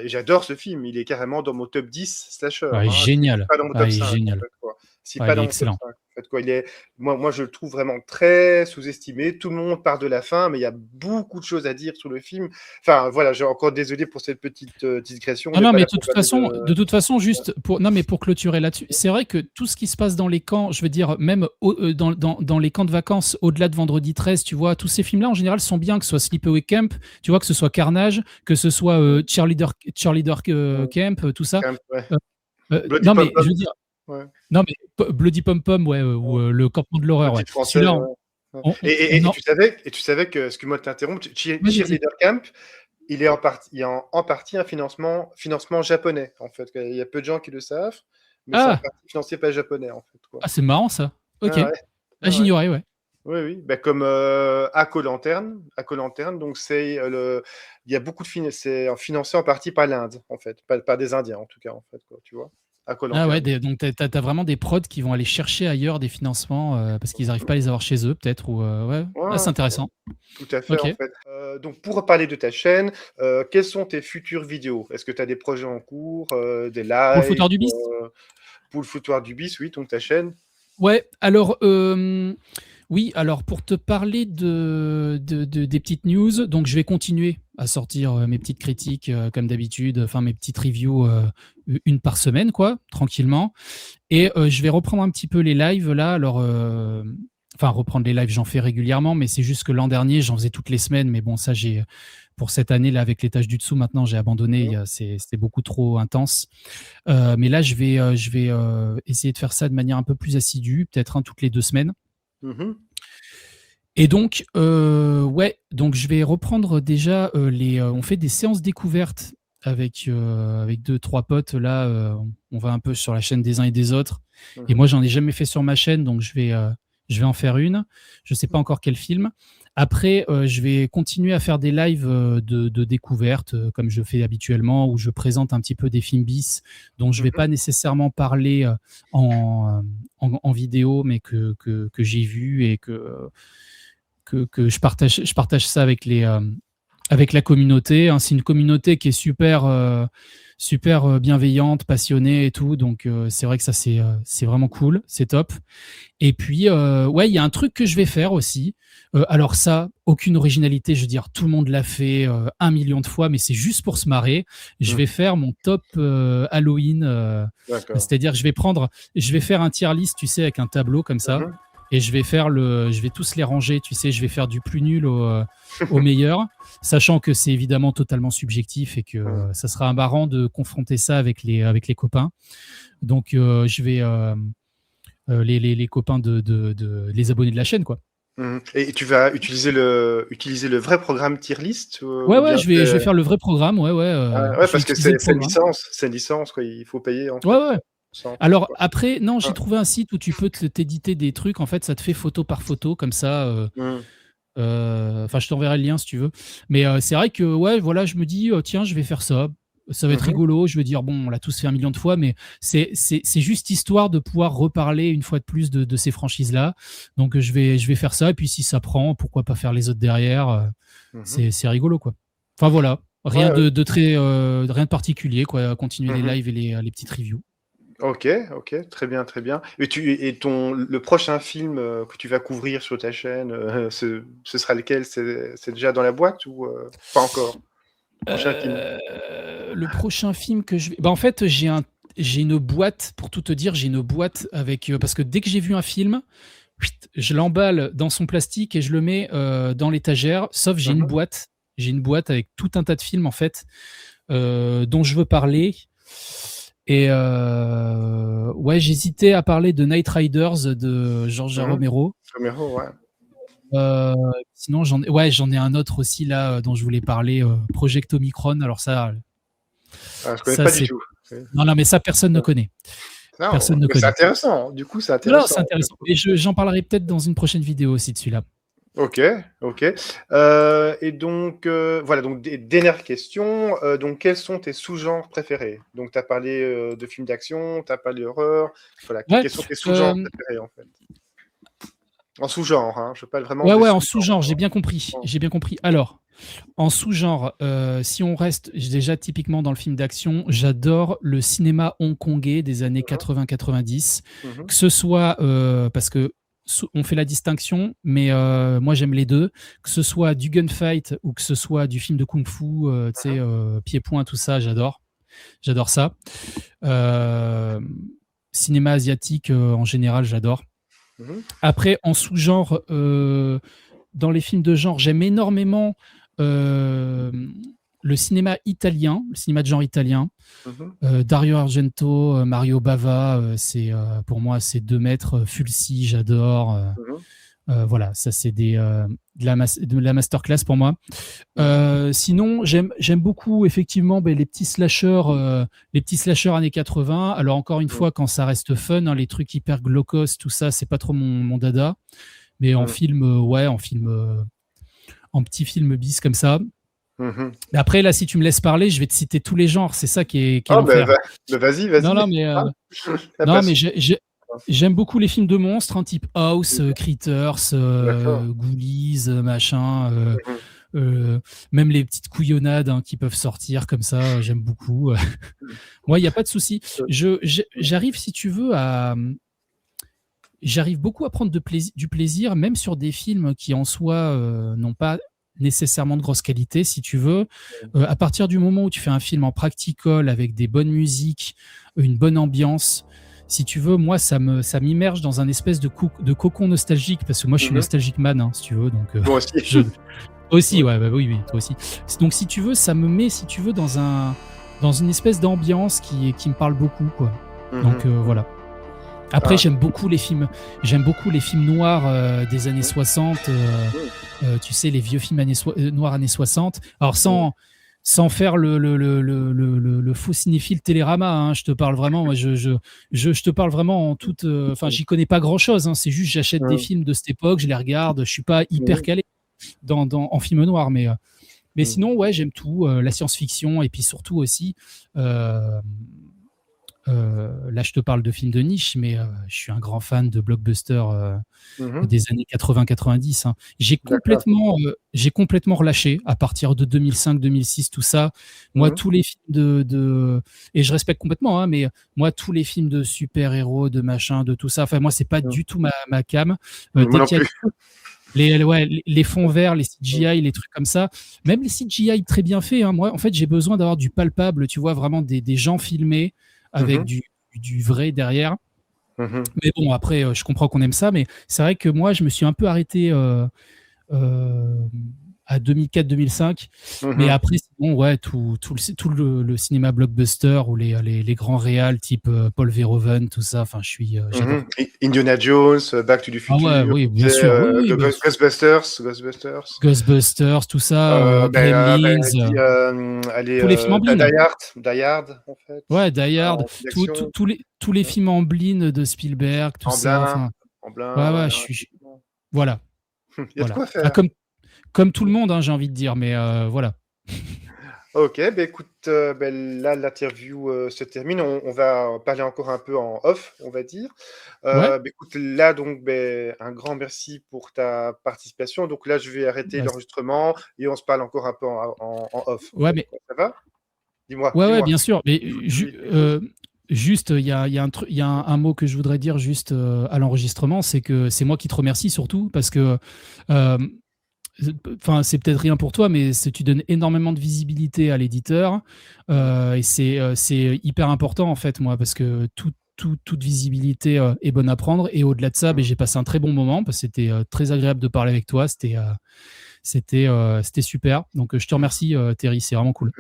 j'adore ce film. Il est carrément dans mon top 10 slasher, Ah, il est hein. C'est génial. pas dans mon Ah, top il est 5, en génial. fait, quoi. C'est Ouais, pas il est dans mon top excellent. 5, en fait, quoi. Moi, je le trouve vraiment très sous-estimé. Tout le monde parle de la fin, mais il y a beaucoup de choses à dire sur le film. Enfin, voilà, j'ai encore désolé pour cette petite digression. On Non, n'est non, pas mais là pour parler de toute façon, juste pour, non, mais pour clôturer là-dessus, c'est vrai que tout ce qui se passe dans les camps, je veux dire, même dans les camps de vacances, au-delà de Vendredi 13, tu vois, tous ces films-là, en général, sont bien, que ce soit Sleepaway Camp, tu vois, que ce soit Carnage, que ce soit Cheerleader Camp, tout ça. Camp, ouais. Non, Bloody mais Pom je veux dire, Pom, ouais. non, mais Bloody Pom Pom, ouais, ou le Campement de Le l'horreur, ouais. titre français, Celui-là, ouais. Ouais. on en... Et tu savais que, excuse-moi de t'interrompre, Vas-y, vas-y. Cheerleader Camp, il est en partie un financement japonais, en fait. Il y a peu de gens qui le savent, mais c'est en Ah, partie financé par les japonais, en fait, quoi. ah, c'est marrant ça. Ok. Ah ouais, Ah, ah ouais. j'ignorais, ouais. Oui, oui. Bah, comme Ako-Lanterne, donc il y a beaucoup c'est financé en partie par l'Inde, en fait, par des Indiens, en tout cas, en fait, quoi, tu vois. Ah ouais, Ako-Lanterne. donc t'as vraiment des prods qui vont aller chercher ailleurs des financements parce qu'ils n'arrivent pas à les avoir chez eux, peut-être, ou ouais. Ouais, Ah, c'est ouais, intéressant. tout à fait, Ok. en fait. Donc, pour parler de ta chaîne, quelles sont tes futures vidéos? Est-ce que tu as des projets en cours, des Pour le lives, foutoir du bis? pour le foutoir du bis, oui, donc ta chaîne? Ouais, alors, oui, alors pour te parler des petites news, donc je vais continuer à sortir mes petites critiques comme d'habitude, enfin mes petites reviews une par semaine, quoi, tranquillement. Et je vais reprendre un petit peu les lives là. Alors, enfin, reprendre les lives, j'en fais régulièrement, mais c'est juste que l'an dernier, j'en faisais toutes les semaines. Mais bon, ça, pour cette année là, avec les tâches du dessous, maintenant, j'ai abandonné. Mhm. C'était beaucoup trop intense. Mais là, je vais essayer de faire ça de manière un peu plus assidue, peut-être toutes les 2 semaines. Mhm. Et donc, ouais, donc je vais reprendre déjà on fait des séances découvertes avec 2-3 potes. Là, on va un peu sur la chaîne des uns et des autres. Et Mhm. moi, j'en ai jamais fait sur ma chaîne, donc je vais en faire une. Je sais pas encore quel film. Après, je vais continuer à faire des lives de découverte, comme je fais habituellement, où je présente un petit peu des films bis dont je vais Mhm. pas nécessairement parler en vidéo, mais que j'ai vu et que je partage ça avec la communauté, hein. C'est une communauté qui est super bienveillante, passionnée et tout. Donc, c'est vrai que ça, c'est vraiment cool. C'est top. Et puis, ouais, il y a un truc que je vais faire aussi. Alors ça, aucune originalité. Je veux dire, tout le monde l'a fait 1 million de fois, mais c'est juste pour se marrer. Je Mhm. vais faire mon top Halloween. D'accord. C'est-à-dire, je vais faire un tier list, tu sais, avec un tableau comme ça. Mhm. Et je vais tous les ranger, tu sais, je vais faire du plus nul au meilleur, sachant que c'est évidemment totalement subjectif et que Mhm. ça sera marrant de confronter ça avec les copains. Donc, je vais les copains les abonnés de la chaîne, quoi. Mhm. Et tu vas utiliser le vrai programme tier list, Ouais, ou ouais, bien je vais faire le vrai programme, ouais, ouais, Ah, ouais, je vais parce que utiliser le c'est une programme. licence, quoi. Il faut payer, en Ouais, fait, ouais. ça, en fait, Alors quoi. après, non, j'ai Ah. trouvé un site où tu peux t'éditer des trucs. En fait, ça te fait photo par photo, comme ça. Mhm. Enfin, je t'enverrai le lien si tu veux. Mais c'est vrai que, ouais, voilà, je me dis, tiens, je vais faire ça. Ça va être Mhm. rigolo. Je veux dire, bon, on l'a tous fait 1 million de fois, mais c'est juste histoire de pouvoir reparler une fois de plus de ces franchises-là. Donc, je vais faire ça. Et puis, si ça prend, pourquoi pas faire les autres derrière. Mhm. C'est rigolo, quoi. Enfin, voilà. Ouais, Rien ouais. rien de particulier, quoi. Continuer les Mhm. lives et les petites reviews. Ok, ok, très bien, très bien. Le prochain film que tu vas couvrir sur ta chaîne, ce sera lequel? C'est déjà dans la boîte ou pas encore? Prochain film. Le prochain film que je vais. Bah, en fait, j'ai une boîte, pour tout te dire, j'ai une boîte avec. Parce que dès que j'ai vu un film, je l'emballe dans son plastique et je le mets dans l'étagère. Sauf, j'ai une Mhm. boîte. J'ai une boîte avec tout un tas de films, en fait, dont je veux parler. Et ouais, j'hésitais à parler de Night Riders de George Mhm. Romero. Romero, ouais. Euh, Sinon, j'en ai un autre aussi là dont je voulais parler, Project Omicron. Alors Ah, je connais ça pas du c'est tout. C'est- non, non, mais ça personne ne connaît. Non, Personne ne mais c'est connaît. intéressant. Du coup, c'est Non, intéressant, c'est en fait. intéressant. Et j'en parlerai peut-être dans une prochaine vidéo aussi de celui-là. Ok, ok. Et donc, voilà, donc dernière question. Donc, quels sont tes sous-genres préférés? Donc, tu as parlé de films d'action, tu as parlé horreur. Voilà, Ouais, quels sont tes sous-genres hem, préférés en fait? En sous-genre, hein, je parle vraiment ouais, des ouais, en sous-genres. sous-genre, j'ai bien compris, j'ai bien compris. Alors, en sous-genre, si on reste déjà typiquement dans le film d'action, j'adore le cinéma hongkongais des années Mhm, 80-90, mhm, que ce soit, parce que on fait la distinction, mais moi j'aime les 2, que ce soit du gunfight ou que ce soit du film de kung-fu, tu sais, pieds-poings, tout ça, j'adore ça. Hem, Cinéma asiatique, en général, j'adore. mhm, Après, en sous-genre, dans les films de genre, j'aime énormément euh, le cinéma italien, le cinéma de genre italien. mhm, Dario Argento, Mario Bava, c'est pour moi c'est 2 maîtres. Fulci, j'adore. mhm, Voilà, ça c'est de la masterclass pour moi. mhm, Sinon, j'aime beaucoup effectivement les petits slashers années 80. Alors encore une mhm, fois, quand ça reste fun, hein, les trucs hyper glaucos, tout ça, c'est pas trop mon dada. Mais en mhm, film, ouais, en petit film bis comme ça. mhm. Mais après, là, si tu me laisses parler, je vais te citer tous les genres. C'est ça qui est Ah, l'enfer. vas-y, Non, vas-y. non, mais, Ah, la non, mais passion. j'aime beaucoup les films de monstres, hein, type House, Mhm, Critters, d'accord. Ghoulies, machin. Mhm, Euh, Même les petites couillonnades, hein, qui peuvent sortir comme ça, j'aime beaucoup. Moi, il n'y a pas de souci. J'arrive, si tu veux, j'arrive beaucoup à prendre du plaisir, même sur des films qui en soi n'ont pas nécessairement de grosse qualité, si tu veux. À partir du moment où tu fais un film en practical avec des bonnes musiques, une bonne ambiance, si tu veux, moi, ça m'immerge dans un espèce de cocon nostalgique, parce que moi, je suis mhm. nostalgique man, hein, si tu veux. Donc, Moi aussi. je, aussi, Ouais. ouais, bah oui, oui, toi aussi. Donc, si tu veux, ça me met, si tu veux, dans une espèce d'ambiance qui me parle beaucoup, quoi. Donc, Mhm, mhm. voilà. Après, Ah, j'aime beaucoup les films noirs des années mhm, 60, mhm, tu sais, les vieux films noirs années 60. Alors, mhm, sans faire le faux cinéphile Télérama, hein, je te parle vraiment, moi, je te parle vraiment en toute. Enfin, j'y connais pas grand-chose, hein, c'est juste, j'achète des mhm, films de cette époque, je les regarde, je suis pas hyper mhm, calé en film noir, mais mhm. sinon, ouais, j'aime tout, la science-fiction, et puis surtout aussi. euh, Là, je te parle de films de niche, mais je suis un grand fan de blockbusters Mhm. des années 80-90, hein. D'accord. J'ai complètement relâché à partir de 2005-2006, tout ça. Moi, Mhm, tous les films et je respecte complètement, hein, mais moi, tous les films de super-héros, de machin, de tout ça, enfin, moi, c'est pas mhm. du tout ma cam. Moi Dès non qu'il y a plus. ouais, les fonds verts, les Mhm, CGI, les trucs comme ça, même les CGI très bien faits, hein, moi, en fait, j'ai besoin d'avoir du palpable, tu vois, vraiment des gens filmés avec mhm, du vrai derrière. mhm, Mais bon, après, je comprends qu'on aime ça, mais c'est vrai que moi, je me suis un peu arrêté euh, à 2004-2005. Mais mhm. après, sinon, ouais, le cinéma blockbuster ou les grands réals type Paul Verhoeven, tout ça, enfin, j'adore. Mhm. Indiana Jones, Back to the Ah ouais, Future, oui, tu bien sais, sûr, oui, oui, bien sûr. Ghostbusters. Ghostbusters, tout ça, Ben, Gremlins, allez, tous les films en blind. Die Hard, en fait, Ouais, Die Hard, en film d'action, tous les films en blind de Spielberg, tout ça, Tremblin, enfin, ouais, ouais, voilà, effectivement. voilà, Il y a de voilà. quoi Enfin, faire. comme tout le monde, hein, j'ai envie de dire, mais voilà. Ok, ben écoute, ben là l'interview se termine. On va parler encore un peu en off, on va dire. Ouais, Ben écoute, là donc, ben, un grand merci pour ta participation. Donc là, je vais arrêter bah, l'enregistrement et on se parle encore un peu en off, en ouais, fait. mais Ça va? Dis-moi, ouais, ouais, dis-moi. bien sûr. Mais Oui, quelque chose. juste, il y a il y a un mot que je voudrais dire juste à l'enregistrement, c'est que c'est moi qui te remercie surtout parce que, euh, enfin, c'est peut-être rien pour toi, mais tu donnes énormément de visibilité à l'éditeur et c'est hyper important en fait, moi, parce que toute visibilité est bonne à prendre. Et au-delà de ça, ben, j'ai passé un très bon moment parce que c'était très agréable de parler avec toi. C'était super. Donc, je te remercie, Terry. C'est vraiment cool.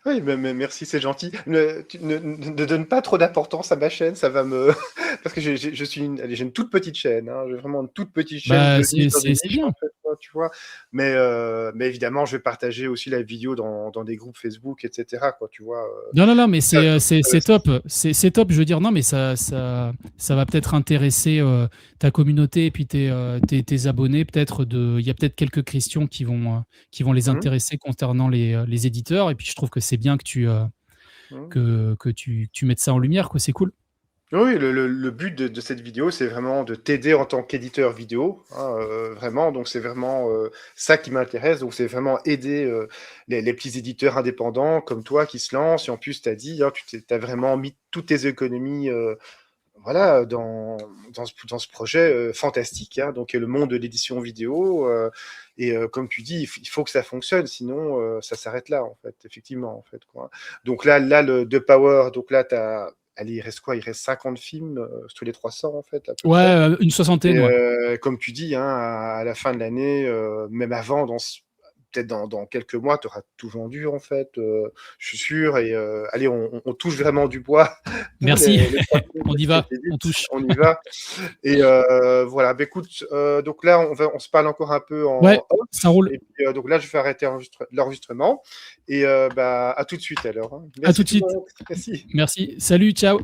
Oui, mais merci, c'est gentil. Ne donne pas trop d'importance à ma chaîne, ça va me... Parce que je suis allez, j'ai une toute petite chaîne, hein, j'ai vraiment une toute petite chaîne Bah, de niche dans une c'est niche, en bien. fait. tu vois. Mais évidemment, je vais partager aussi la vidéo dans des groupes Facebook, etc., quoi, tu vois. Non, mais Ça, c'est top. C'est top. Je veux dire, non, mais ça va peut-être intéresser ta communauté et puis tes abonnés. Il y a peut-être quelques questions qui vont les mhm, intéresser concernant les éditeurs. Et puis, je trouve que c'est bien que mhm. tu mettes ça en lumière, quoi. C'est cool. Oui, le but de cette vidéo, c'est vraiment de t'aider en tant qu'éditeur vidéo, hein, vraiment. Donc, c'est vraiment ça qui m'intéresse. Donc, c'est vraiment aider les petits éditeurs indépendants comme toi qui se lancent. Et en plus, tu as dit, hein, tu as vraiment mis toutes tes économies voilà, dans ce projet fantastique, hein, donc le monde de l'édition vidéo. Et comme tu dis, il faut que ça fonctionne, sinon ça s'arrête là, en fait, effectivement, en fait, quoi. Donc là le The Power, donc là, allez, il reste quoi? Il reste 50 films sur les 300, en fait, à peu Ouais, près. une Et soixantaine, ouais. comme tu dis, hein, à la fin de l'année, même avant, peut-être dans quelques mois, tu auras tout vendu, en fait, je suis sûr. Et allez, on touche vraiment du bois pour Merci. les 3 films On y que va. tu On édites. touche. On y va. Et voilà, bah, écoute, donc là, on se parle encore un peu Ouais, en off. ça roule. Et puis, donc là, je vais arrêter l'enregistrement. Et bah, à tout de suite alors, hein. À Merci tout de tout le suite. monde. Merci. Merci. Salut, ciao.